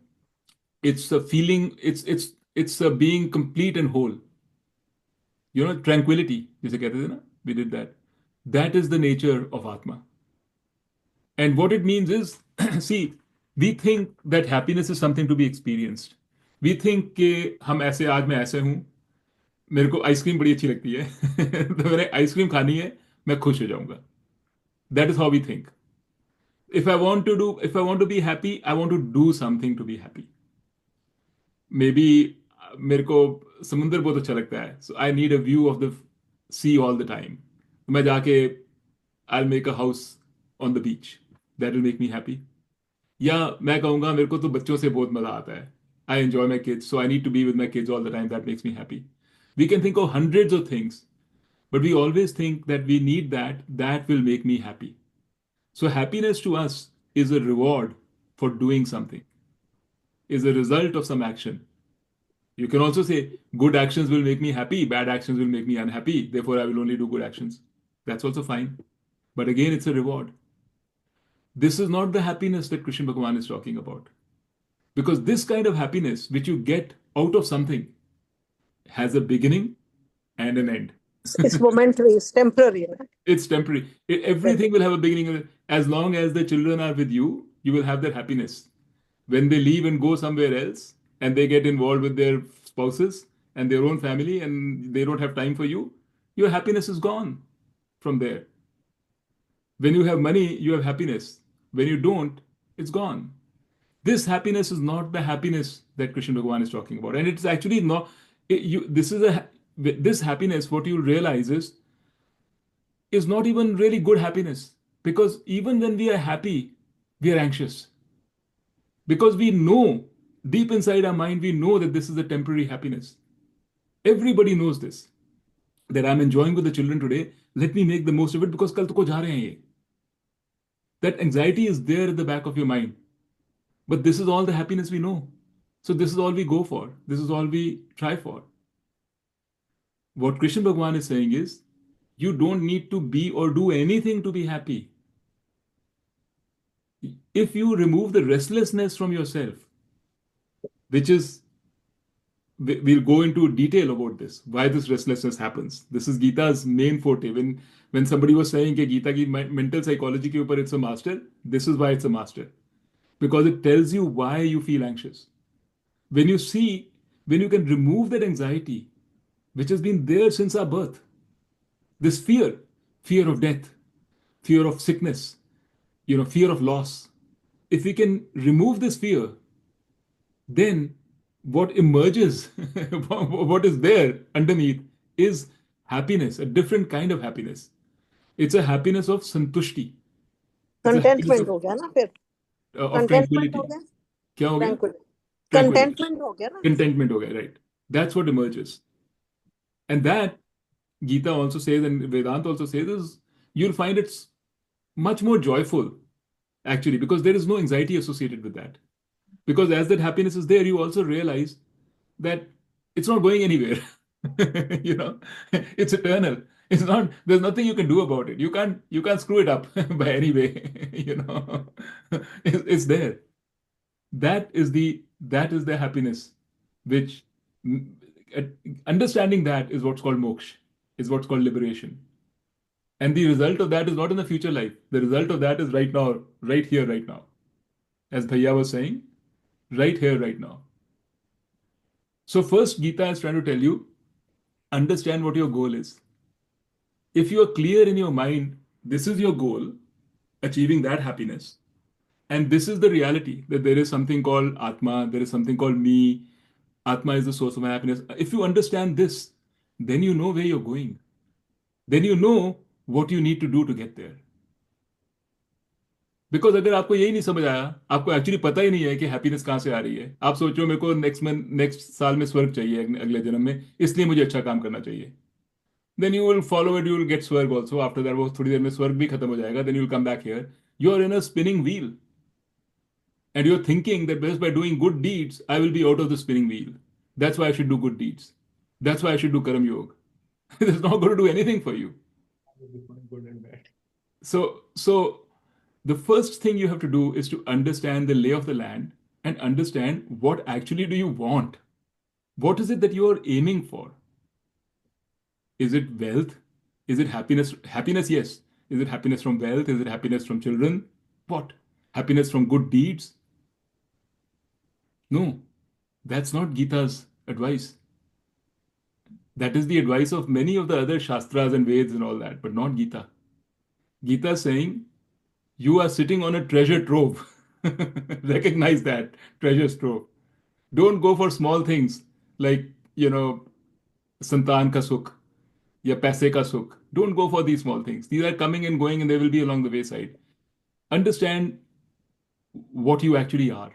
feeling, it's a being complete and whole. Tranquility, जिसे कहते थे ना, we did that. That is the nature of Atma. And what it means is, see, we think that happiness is something to be experienced. We think कि आज मैं ऐसे हूँ, मेरे को आइसक्रीम बड़ी अच्छी लगती है तो मैंने आइसक्रीम खानी है, मैं खुश हो जाऊंगा. That is how we think. If I want to be happy, I want to do something to be happy. Maybe मेरे को समुंदर बहुत अच्छा लगता है, so I need a view of the sea all the time. मैं जाके I'll make a house on the beach. That will make me happy. या मैं कहूँगा मेरे को तो बच्चों से बहुत मजा आता है. I enjoy my kids, so I need to be with my kids all the time. That makes me happy. We can think of hundreds of things, but we always think that we need that will make me happy. So happiness to us is a reward for doing something, is a result of some action. You can also say good actions will make me happy, bad actions will make me unhappy, therefore I will only do good actions. That's also fine. But again, it's a reward. This is not the happiness that Krishna Bhagavan is talking about. Because this kind of happiness, which you get out of something, has a beginning and an end. It's momentary, it's temporary. It's temporary. Everything will have a beginning. As long as the children are with you, you will have that happiness. When they leave and go somewhere else, and they get involved with their spouses and their own family, and they don't have time for you, your happiness is gone from there. When you have money, you have happiness. When you don't, it's gone. This happiness is not the happiness that Krishna Bhagavan is talking about. And it's actually not, this happiness, what you realize is not even really good happiness. Because even when we are happy, we are anxious. Because we know, deep inside our mind, we know that this is a temporary happiness. Everybody knows this, that I'm enjoying with the children today. Let me make the most of it because kal to ko ja rahe hain ye. That anxiety is there at the back of your mind. But this is all the happiness we know. So this is all we go for. This is all we try for. What Krishna Bhagwan is saying is, you don't need to be or do anything to be happy. If you remove the restlessness from yourself, which is, we'll go into detail about this, why this restlessness happens. This is Gita's main forte. When somebody was saying that Gita ki mental psychology ke upar it's a master, this is why it's a master. Because it tells you why you feel anxious. When you can remove that anxiety, which has been there since our birth, this fear of death, fear of sickness, fear of loss. If we can remove this fear, then what emerges, what is there underneath is happiness, a different kind of happiness. It's a happiness of santushti. It's a happiness contentment हो गया ना फिर of containment हो tranquility. गया क्या हो गया? Tranquillity Tranquility. Containment हो गया ना Contentment हो गया, right? That's what emerges. And that Gita also says, and Vedanta also says, is you'll find it's much more joyful, actually, because there is no anxiety associated with that. Because as that happiness is there, you also realize that it's not going anywhere. It's eternal. It's not, there's nothing you can do about it. You can't screw it up by any way. It's there. That is the happiness, which understanding that is what's called moksha, is what's called liberation. And the result of that is not in the future life. The result of that is right now, right here, right now. As Bhaiya was saying, right here, right now. So first, Gita is trying to tell you, understand what your goal is. If you are clear in your mind, this is your goal, achieving that happiness. And this is the reality, that there is something called Atma, there is something called me. Atma is the source of my happiness. If you understand this, then you know where you're going. Then you know what you need to do to get there. Because अगर आपको यही नहीं समझ आया, आपको actually पता ही नहीं है कि हैप्पीनेस कहाँ से आ रही है, आप सोचो मेरे को नेक्स्ट साल में स्वर्ग चाहिए, अगले जन्म में, इसलिए मुझे अच्छा काम करना चाहिए, then you will follow it, you will get स्वर्ग ऑल्सो. आफ्टर दैट वो थोड़ी देर में स्वर्ग भी खत्म हो जाएगा, then you will come back here. You are in a spinning wheel and you're thinking that just by doing good deeds, I will be out of the spinning wheel. That's why I should do good deeds. That's why I should do Karam Yoga. It's not going to do anything for you. Good and bad. So the first thing you have to do is to understand the lay of the land and understand what actually do you want. What is it that you're aiming for? Is it wealth? Is it happiness? Happiness, yes. Is it happiness from wealth? Is it happiness from children? What? Happiness from good deeds? No, that's not Gita's advice. That is the advice of many of the other Shastras and Veds and all that, but not Gita. Gita is saying, you are sitting on a treasure trove. Recognize that treasure trove. Don't go for small things like, santan ka sukh, ya paise ka sukh. Don't go for these small things. These are coming and going and they will be along the wayside. Understand what you actually are.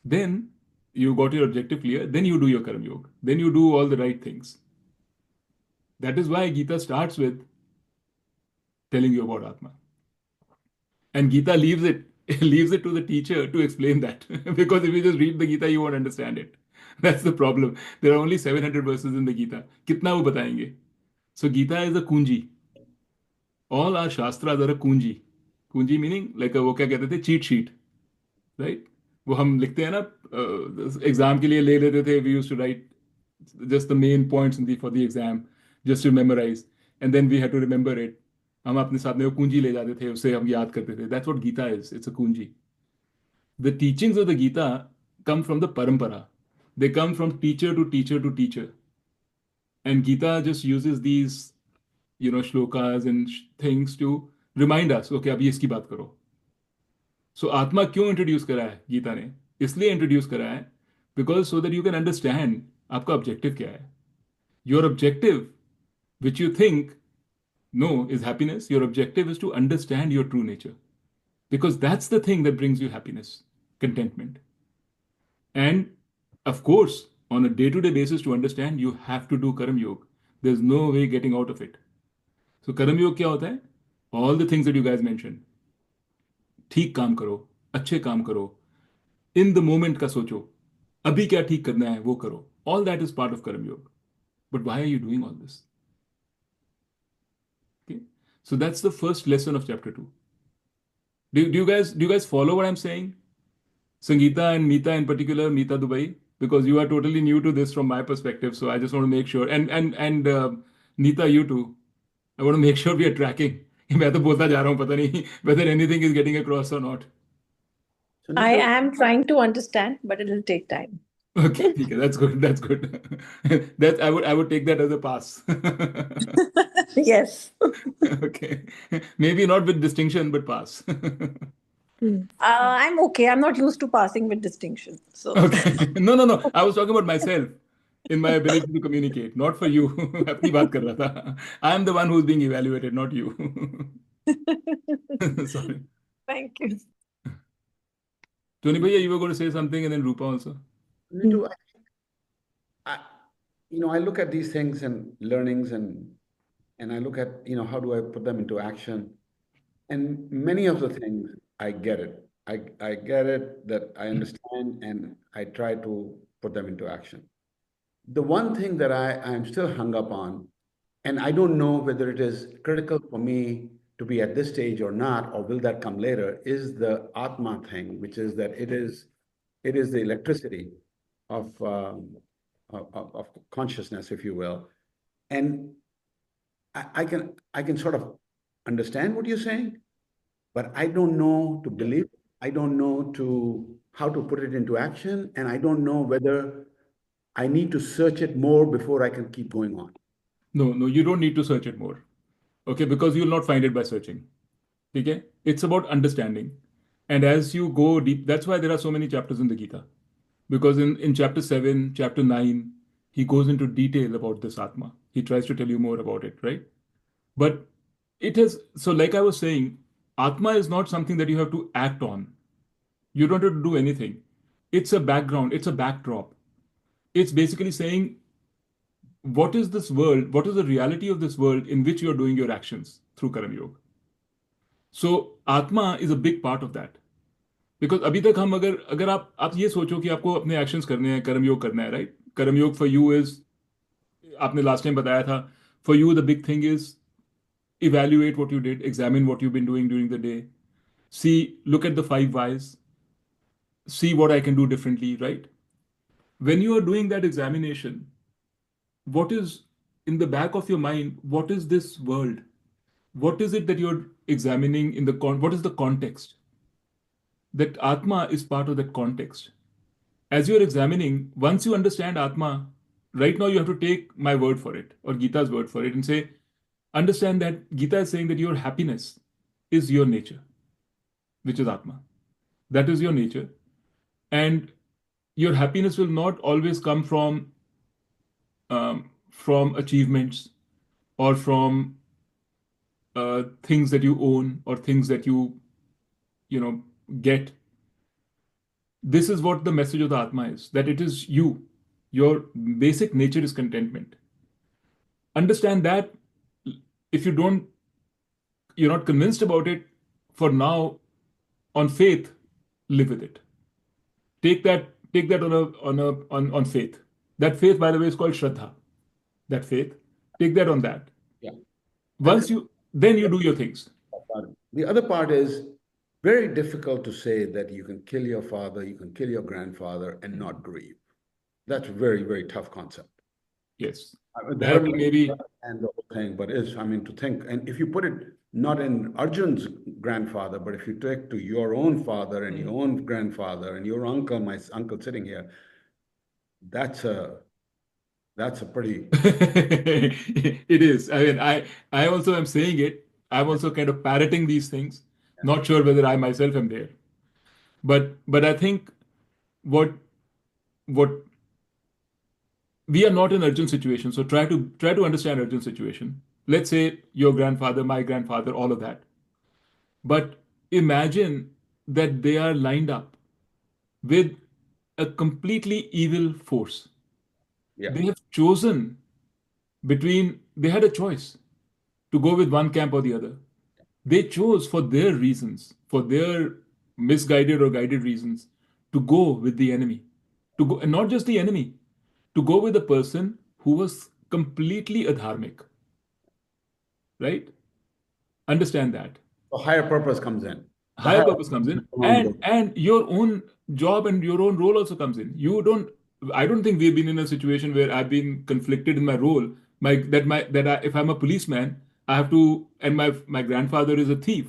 Then you got your objective clear, then you do your Karma Yoga. Then you do all the right things. That is why Gita starts with telling you about Atma. And Gita leaves it to the teacher to explain that. Because if you just read the Gita, you won't understand it. That's the problem. There are only 700 verses in the Gita. Kitna wo batayenge? So Gita is a kunji. All our Shastras are a kunji. Kunji meaning like a, वो क्या कहते थे, cheat sheet. Right? वो हम लिखते हैं ना, exam के लिए ले लेते थे, we used to write just the main points for the exam, just to memorize, and then we had to remember it. हम अपने साथ में वो कुंजी ले जाते थे, उससे हम याद करते थे. That's what Gita is. It's a kunji. The teachings of the Gita come from the parampara. They come from teacher to teacher to teacher. And Gita just uses these, shlokas and things to remind us, okay, अब ये इसकी बात करो. So आत्मा क्यों introduce करा है गीता ने? इसलिए इंट्रोड्यूस करा है because so that you can understand आपका ऑब्जेक्टिव क्या है. Your objective which you think no is happiness, your objective is to understand your true nature, because that's the thing that brings you happiness, contentment. And of course on a day-to-day basis to understand, you have to do Karma Yoga. There's no way getting out of it. So Karma Yoga क्या होता है? All the things that you guys mentioned. ठीक काम करो, अच्छे काम करो, in the moment का सोचो, अभी क्या ठीक करना है वो करो. All that is part of Karma Yoga. But why are you doing all this? Okay, so that's the first lesson of chapter 2. Do you guys follow what I'm saying? Sangeeta and Meeta in particular, Meeta Dubai, because you are totally new to this from my perspective. So I just want to make sure, and Neeta, you too. I want to make sure we are tracking. मैं तो बोलता जा रहा हूँ, पता नहीं whether anything is getting across or not. I am trying to understand, but it will take time. Okay, ठीक है, that's good. That's good. That I would take that as a pass. Yes. Okay, maybe not with distinction, but pass. I'm okay. I'm not used to passing with distinction. So Okay. No. I was talking about myself in my ability to communicate, not for you. अपनी बात कर रहा था. I am the one who's being evaluated, not you. Sorry. thank you. Tony Bhaiya, you were going to say something, and then Rupa also. Nitu, I, I look at these things and learnings and I look at, how do I put them into action? And many of the things, I get it. I get it, that I understand, and I try to put them into action. The one thing that I'm still hung up on, and I don't know whether it is critical for me to be at this stage or not, or will that come later, is the Atma thing, which is that it is the electricity of consciousness, if you will. And I can sort of understand what you're saying, but I don't know to believe. I don't know how to put it into action, and I don't know whether I need to search it more before I can keep going on. No, you don't need to search it more. Okay, because you'll not find it by searching. Okay? It's about understanding. And as you go deep, that's why there are so many chapters in the Gita. Because in chapter 7, chapter 9, he goes into detail about this Atma. He tries to tell you more about it, right? But so like I was saying, Atma is not something that you have to act on. You don't have to do anything. It's a background, it's a backdrop. It's basically saying, what is this world? What is the reality of this world in which you're doing your actions through Karma Yoga? So Atma is a big part of that. Because अभी तक हम अगर आप ये सोचो कि आपको अपने एक्शंस करने हैं, कर्म योग करना है, राइट? कर्म योग फॉर यू इज, आपने लास्ट टाइम बताया था, for you the big thing is evaluate what you did, examine what you've been doing during the day, look at the 5 whys, see what I can do differently, right? When you are doing that examination, what is in the back of your mind? What is this world? What is it that you're examining what is the context? That Atma is part of that context. As you're examining, once you understand Atma, right now you have to take my word for it or Gita's word for it and say, understand that Gita is saying that your happiness is your nature, which is Atma. That is your nature. And your happiness will not always come from achievements or from things that you own or things that you get. This is what the message of the Atma is, that it is you. Your basic nature is contentment. Understand that. If you're not convinced about it for now, on faith, live with it. Take that on faith. That faith, by the way, is called Shraddha. That faith, take that on that. Yeah. Then you do your things. The other part is very difficult to say that you can kill your father, you can kill your grandfather and not grieve. That's very, very tough concept. Yes. That maybe and the whole thing, but to think, and if you put it not in Arjun's grandfather, but if you take to your own father and your own grandfather and your uncle, my uncle sitting here, that's a pretty. It is. I mean, I also am saying it. I'm also kind of parroting these things. Not sure whether I myself am there, but I think what we are not in Arjun's situation. So try to understand Arjun's situation. Let's say your grandfather, my grandfather, all of that. But imagine that they are lined up with a completely evil force. Yeah. They have chosen between, they had a choice to go with one camp or the other. They chose for their reasons, for their misguided or guided reasons, to go with the enemy. To go, and not just the enemy, to go with a person who was completely adharmic, right? Understand that. So higher purpose comes in. The Higher higher purpose comes in, and your own job and your own role also comes in. You don't, I don't think we've been in a situation where I've been conflicted in my role. If I'm a policeman, I have to, and my grandfather is a thief,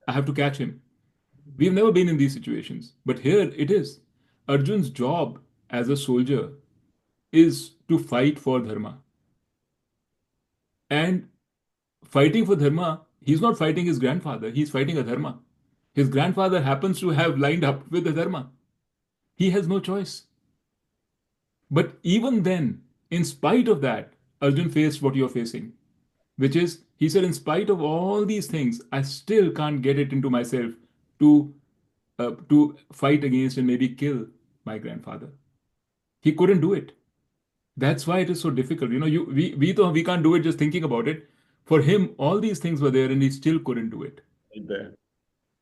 I have to catch him. We've never been in these situations, but here it is. Arjun's job as a soldier is to fight for dharma. And fighting for dharma, he's not fighting his grandfather, he's fighting a dharma. His grandfather happens to have lined up with the dharma. He has no choice. But even then, in spite of that, Arjun faced what you're facing, which is, he said, in spite of all these things, I still can't get it into myself to to fight against and maybe kill my grandfather. He couldn't do it. That's why it is so difficult. We can't do it just thinking about it. For him, all these things were there, and he still couldn't do it. right there.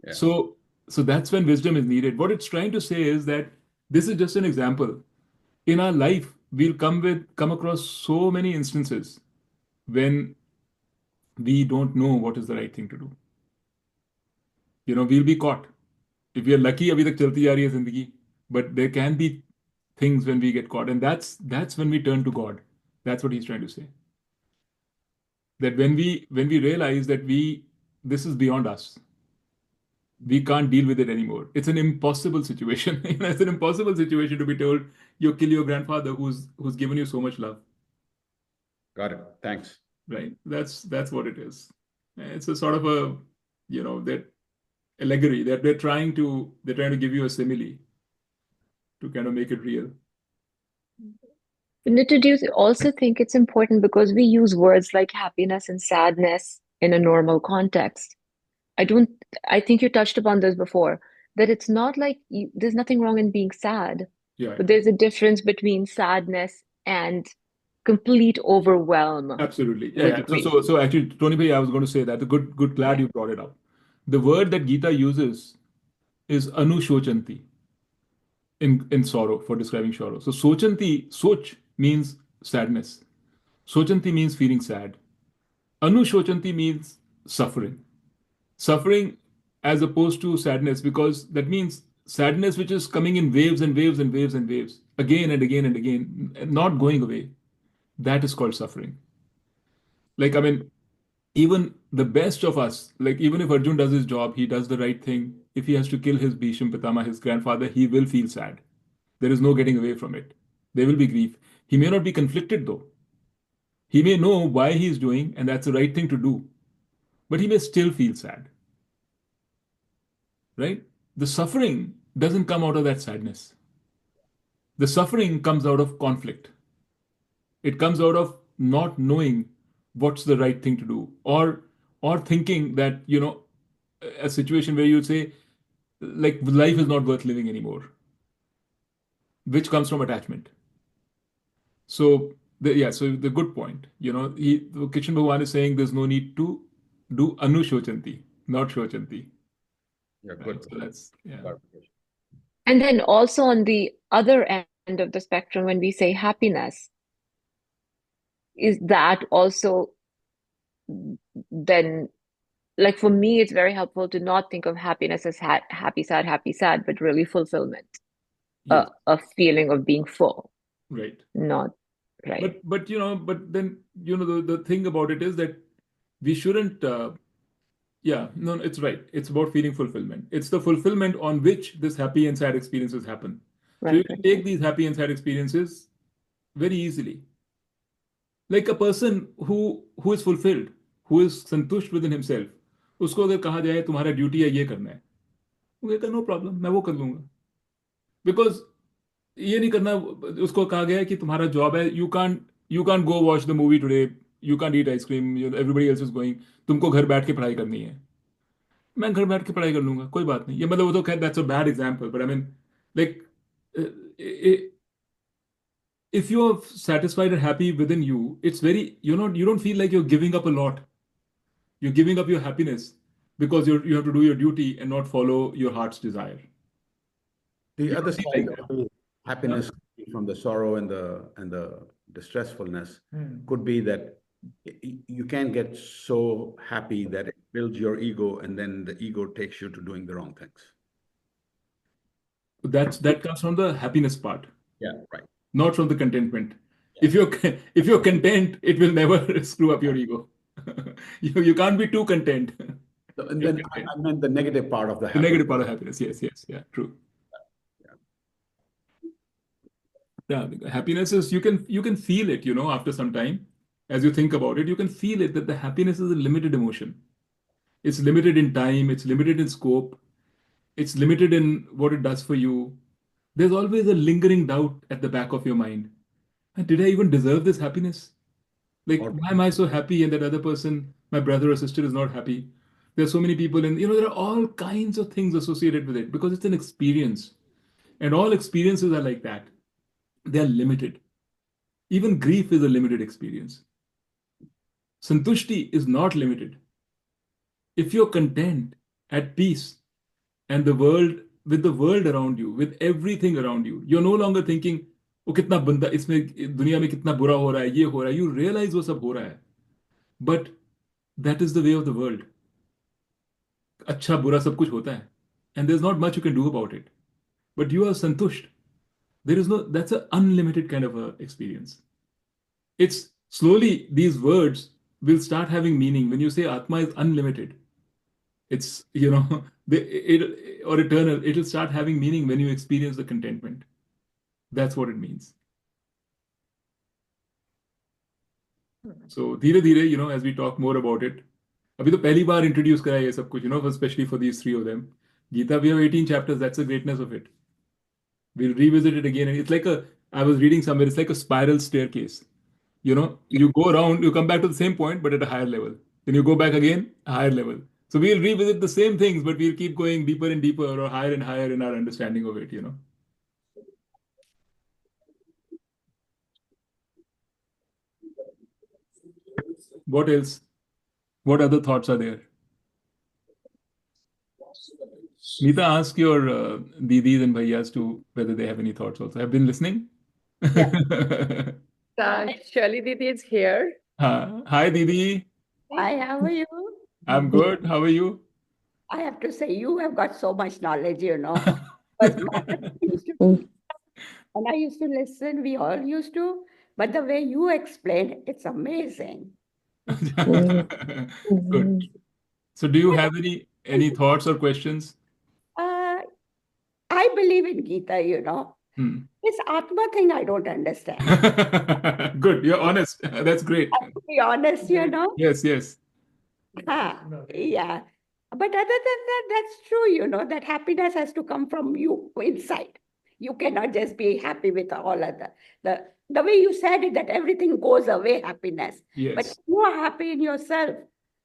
Yeah. So that's when wisdom is needed. What it's trying to say is that this is just an example. In our life, we'll come across so many instances when we don't know what is the right thing to do. We'll be caught. If we are lucky, अभी तक चलती जा रही है जिंदगी. But there can be things when we get caught, and that's when we turn to God. That's what he's trying to say. That when we realize that this is beyond us, we can't deal with it anymore. It's an impossible situation. It's an impossible situation to be told you kill your grandfather who's given you so much love. Got it. Thanks. Right? That's what it is. It's a sort of a that allegory that they're trying to give you a simile to kind of make it real. Nita, do you also think it's important because we use words like happiness and sadness in a normal context? I think you touched upon this before, that it's not like there's nothing wrong in being sad, Yeah. but there's a difference between sadness and complete overwhelm. Absolutely. with Yeah. grief. So actually, Tony Bhai, I was going to say that. Glad you brought it up. The word that Gita uses is anushocanti in sorrow, for describing sorrow. So soch means sadness. Shochanti means feeling sad. Anushochanti means suffering. Suffering as opposed to sadness, because that means sadness which is coming in waves and waves and waves and waves, again and again and again, not going away. That is called suffering. Like, I mean, even the best of us, like even if Arjun does his job, he does the right thing. If he has to kill his Bhishma Pitama, his grandfather, he will feel sad. There is no getting away from it. There will be grief. He may not be conflicted though. He may know why he is doing, and that's the right thing to do, but he may still feel sad. Right? The suffering doesn't come out of that sadness. The suffering comes out of conflict. It comes out of not knowing what's the right thing to do, or thinking that, a situation where you say, like, life is not worth living anymore, which comes from attachment. So so the good point, Kishan Bhagwan is saying there's no need to do anushochanti, not shochanti. Yeah, Right? good. So that's Clarification. And then also on the other end of the spectrum, when we say happiness, is that also then, like for me, it's very helpful to not think of happiness as happy, sad, but really fulfillment, yes, a feeling of being full, right. not right. But then the thing about it is that we shouldn't. Yeah, no, it's right. It's about feeling fulfillment. It's the fulfillment on which this happy and sad experiences happen. So you Right, can right, take right. these happy and sad experiences very easily. Like a person who is fulfilled, who is संतुष्ट within himself, उसको अगर कहा जाए तुम्हारा duty है ये करना है, वो कहता नो प्रॉब्लम, मैं वो कर लूंगा. बिकॉज ये नहीं करना, उसको कहा गया है कि तुम्हारा जॉब है, you can't go watch the movie today, you can't eat ice cream, everybody else is going, तुमको घर बैठ के पढ़ाई करनी है. मैं घर बैठ के पढ़ाई कर लूंगा, कोई बात नहीं. ये मतलब वो तो खैर that's a bad example, but I mean like if you're satisfied and happy within you, it's very, you don't feel like you're giving up a lot. You're giving up your happiness because you have to do your duty and not follow your heart's desire. The You other don't feel like side that. of the Huh? happiness from the sorrow and the distressfulness could be that you can get so happy that it builds your ego, and then the ego takes you to doing the wrong things. That comes from the happiness part, Yeah, right. not from the contentment. If you're content, it will never screw up your ego. You can't be too content. And You're then content. I meant the negative part of the The happiness. negative part of happiness. Yes, yes, yeah, true. Yeah, happiness is you can feel it, after some time, as you think about it, you can feel it that the happiness is a limited emotion. It's limited in time, it's limited in scope, it's limited in what it does for you. There's always a lingering doubt at the back of your mind. And did I even deserve this happiness? Like, Or why am I so happy and that other person, my brother or sister, is not happy? There's so many people, and there are all kinds of things associated with it because it's an experience. And all experiences are like that. They are limited. Even grief is a limited experience. Santushti is not limited. If you're content, at peace, and with the world around you, with everything around you, you're no longer thinking, वो कितना बंदा इसमें दुनिया में कितना बुरा हो रहा है, ये हो रहा है. You realize वो सब हो रहा है. But that is the way of the world. अच्छा बुरा सब कुछ होता है. And there's not much you can do about it. But you are santusht. That's an unlimited kind of a experience. It's slowly these words will start having meaning when you say Atma is unlimited. It's, or eternal. It'll start having meaning when you experience the contentment. That's what it means. So धीरे धीरे, as we talk more about it, अभी तो पहली बार introduce करा है ये सब कुछ, especially for these three of them. Gita, we have 18 chapters. That's the greatness of it. We'll revisit it again, and it's like I was reading somewhere, it's like a spiral staircase. You go around, you come back to the same point, but at a higher level. Then you go back again, a higher level. So we'll revisit the same things, but we'll keep going deeper and deeper or higher and higher in our understanding of it. What else? What other thoughts are there? Nita, ask your didis and bhaiyas to whether they have any thoughts also. Have been listening? Yeah. Shirley Didi is here. Hi, Didi. Hi, how are you? I'm good. How are you? I have to say, you have got so much knowledge, Because and I used to listen, we all used to, but the way you explain, it's amazing. Good. So do you have any thoughts or questions? I believe in Gita, This Atma thing I don't understand. Good. You're honest. That's great. To be honest, Yes, yes. Yeah. But other than that, that's true, that happiness has to come from you inside. You cannot just be happy with all other. The way you said it, that everything goes away, happiness. But Yes. if you are happy in yourself,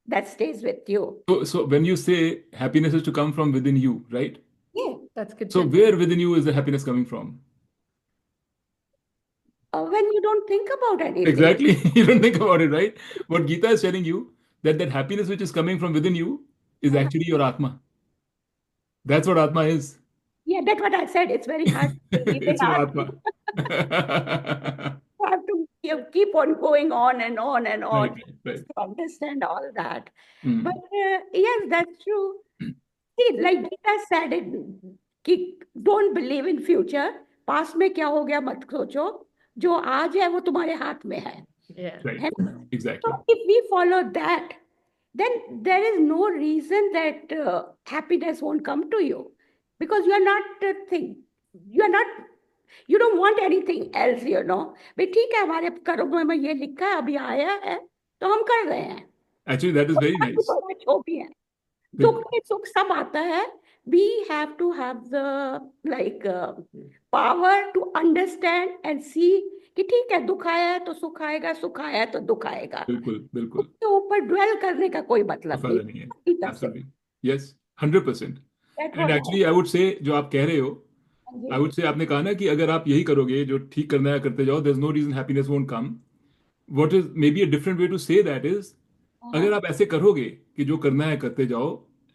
that stays with you. So when you say happiness is to come from within you, right? Yeah. That's good. So where within you is the happiness coming from? When you don't think about anything. Exactly. You don't think about it, right? What Gita is telling you, that happiness which is coming from within you is actually your Atma. That's what Atma is. Yeah, that's what I said. It's very hard to believe in It's your Atma. Atma. You have to keep on going on and on and on Right. to understand all that. Mm. But yes, that's true. See, like Gita said it, कि don't believe in future. Past में क्या हो गया मत सोचो. जो आज है वो तुम्हारे हाथ में है. Yeah. Right. है ना? Exactly. So if we follow that, then there is no reason that happiness won't come to you, because you are not you don't want anything else, भाई ठीक है हमारे कर्मों में ये लिखा है अभी आया है तो हम कर रहे हैं. Actually, that is very nice. बड़ा जो भी है दुख में सुख सब आता है. We have to have the power to understand and see कि ठीक है दुख आया है तो सुख आएगा, सुख आया है तो दुख आएगा. बिल्कुल. उसके ऊपर ड्वेल करने का कोई मतलब फायदा नहीं है. नहीं. Absolutely. Yes, 100%. That's And what actually, I would say जो आप कह रहे हो I would say आपने कहा ना कि अगर आप यही करोगे जो ठीक करना है करते जाओ, there's no reason happiness won't come. What is maybe a different way to say that is, अगर आप ऐसे करोगे कि जो करना है करते जाओ,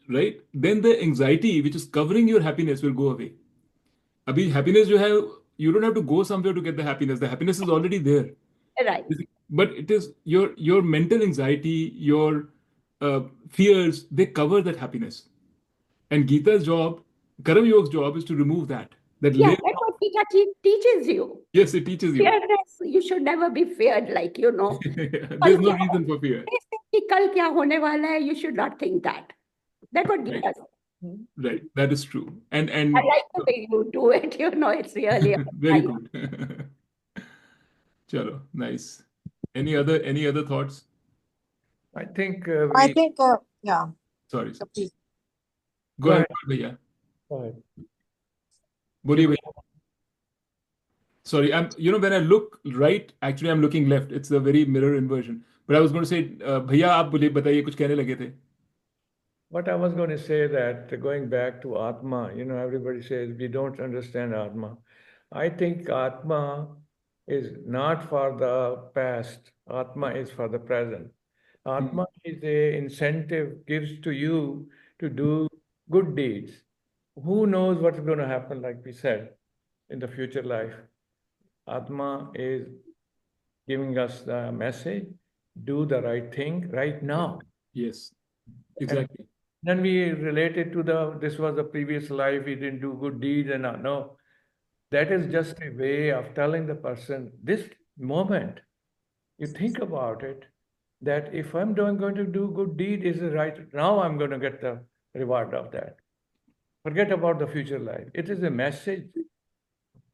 right? Then the anxiety which is covering your happiness will go away. अभी happiness जो है, you don't have to go somewhere to get the happiness. The happiness is already there. Right. But it is your mental anxiety, your fears, they cover that happiness. And Gita's job, Karam Yoga's job is to remove that. That Yeah, layer. that's what Gita teaches you. Yes, it teaches you. Fearless, you should never be feared, like, There's no reason for fear. कि कल क्या होने वाला है, you should not think that. That's what Gita says. Right, that is true. And I like the way you do it, it's really very good. Chalo, nice. Any other thoughts? I think I think, yeah. Sorry. Please. Go ahead, भैया. Go ahead. बोलिए भैया. Sorry, when I look right, actually I'm looking left. It's a very mirror inversion. But I was going to say, भैया आप बोलिए, बताइए, कुछ कहने लगे थे. What I was going to say that going back to Atma, everybody says we don't understand Atma. I think Atma is not for the past. Atma is for the present. Atma is a incentive gives to you to do good deeds. Who knows what's going to happen, like we said, in the future life. Atma is giving us the message, do the right thing right now. Yes, exactly. Then we related to this was the previous life, we didn't do good deeds and no. That is just a way of telling the person, this moment, you think about it, that if I'm going to do good deed, is it right? Now I'm going to get the reward of that. Forget about the future life. It is a message,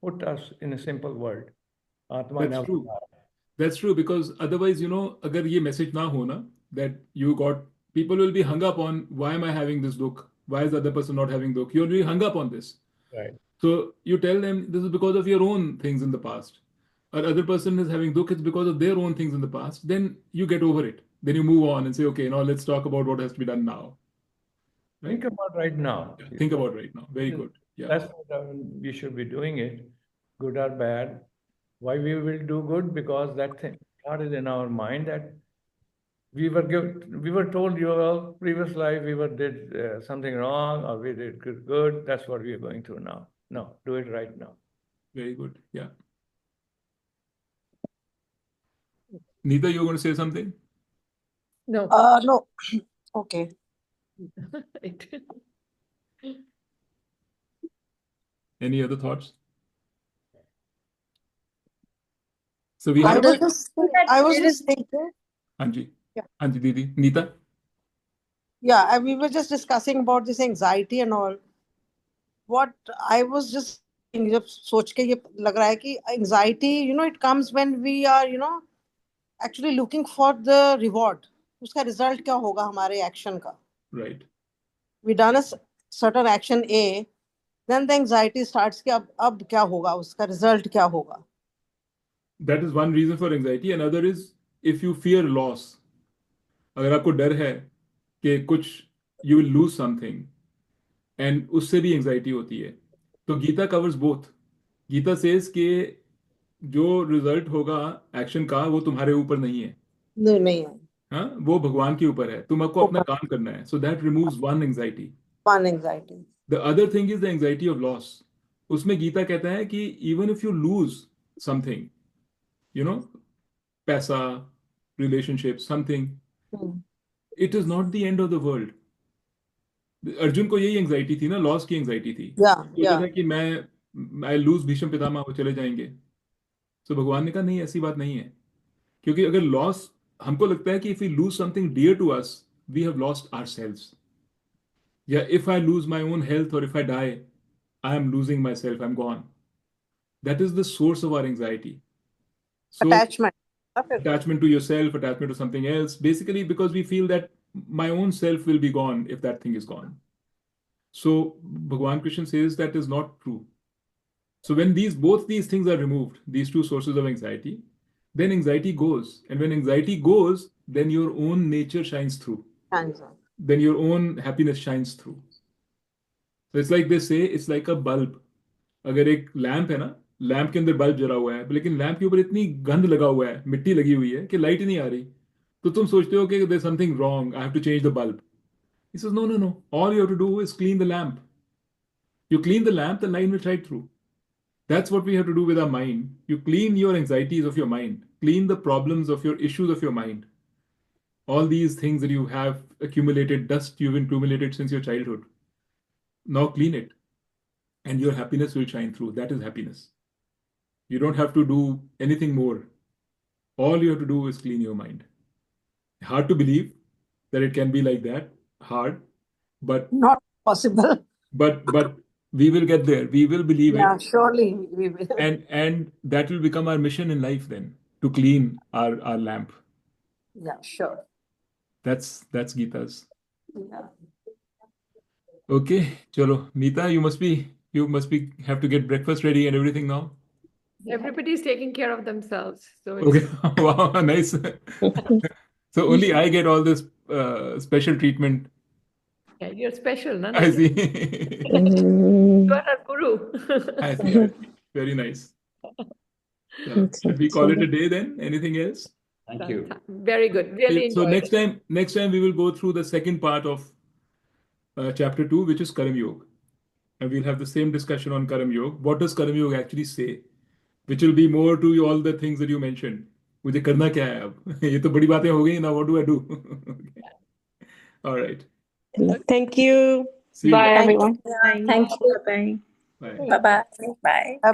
put us in a simple word. Atma That's true. That's true, because otherwise, अगर ये message ना हो ना, that you got, people will be hung up on, why am I having this dukh? Why is the other person not having dukh? You'll be hung up on this. Right. So you tell them this is because of your own things in the past. Or other person is having dukh, it's because of their own things in the past. Then you get over it. Then you move on and say, okay, now let's talk about what has to be done now. Right? Think about right now. Yeah, think about right now. Very good. Yeah. That's what we should be doing it, good or bad. Why we will do good? Because that thought is in our mind that we were told your previous life we did something wrong or we did good. That's what we are going through now. No, do it right now. Very good. Yeah. Neeta, you were going to say something? No. No. Okay. Any other thoughts? So we I have. was just thinking. Anji. Yeah. Anji Didi. Neeta? Yeah, we were just discussing about this anxiety and all. What I was just जब सोच के ये लग रहा है कि anxiety, it comes when we are, actually looking for the reward. उसका result क्या होगा हमारे action का? Right. We done a certain action A, then the anxiety starts कि अब क्या होगा, उसका result क्या होगा? That is one reason for anxiety. Another is if you fear loss. अगर आपको डर है कि कुछ you will lose something, and उससे भी anxiety होती है. तो Gita covers both. Gita says कि जो रिजल्ट होगा एक्शन का वो तुम्हारे ऊपर नहीं है. नहीं है. हाँ, वो भगवान के ऊपर है. तुमको अपना काम करना है. So that removes one anxiety. One anxiety. The other thing is the anxiety of loss. उसमें गीता कहता है कि even if you lose something, पैसा, relationship, something, it is not the end of the world. Arjun को यही एंजाइटी थी ना, loss की एंजाइटी थी. सोचा था कि मैं लूज भीष्म पितामह वो चले जाएंगे. तो भगवान ने कहा नहीं, ऐसी बात नहीं है. क्योंकि अगर लॉस, हमको लगता है कि if we lose something dear to us, we have lost ourselves. या if I lose my own health और if I die, I am losing my self, I am gone. That is the source of our anxiety. So attachment to yourself, attachment to something else, basically because we feel that my own self will be gone if that thing is gone. So Bhagwan Krishna says that is not true. So when both these things are removed, these two sources of anxiety, then anxiety goes. And when anxiety goes, then your own nature shines through. Then your own happiness shines through. So it's like they say, it's like a bulb. अगर एक lamp है ना, lamp के अंदर bulb जला हुआ है, लेकिन लैंप के ऊपर इतनी गंद लगा हुआ है, मिट्टी लगी हुई है कि लाइट ही नहीं आ रही, तो तुम सोचते हो कि there something wrong, I have to change the bulb. He says, no, no, no. All you have to do is clean the lamp. You clean the lamp, the line will shine through. That's what we have to do with our mind. You clean your anxieties of your mind, clean the problems of your issues of your mind. All these things that you have accumulated, dust you've accumulated since your childhood. Now clean it, and your happiness will shine through. That is happiness. You don't have to do anything more. All you have to do is clean your mind. Hard to believe that it can be like that. Hard, but Not possible. but we will get there. We will believe Yeah, it, surely we will. and that will become our mission in life then, to clean our lamp. Yeah, sure. That's Gita's. Yeah. Okay, chalo, Meeta, you must be have to get breakfast ready and everything now. Everybody's taking care of themselves, so Okay. it's Wow, nice. So only I get all this special treatment. yeah, you're special, no? I see. You are our guru. I see. Very nice. Chalo, should we call it a day then? Anything else? Thank you. Very good. Really So enjoyed it. next time we will go through the second part of chapter 2, which is Karam Yoga. And we'll have the same discussion on Karam Yoga. What does Karam Yoga actually say? Which will be more to all the things that you mentioned. मुझे करना क्या है अब? ये तो बड़ी बातें हो गई ना. What do I do? All right. Thank you. See you Bye, guys. everyone. Thank you. Bye. Bye. Bye-bye. Bye.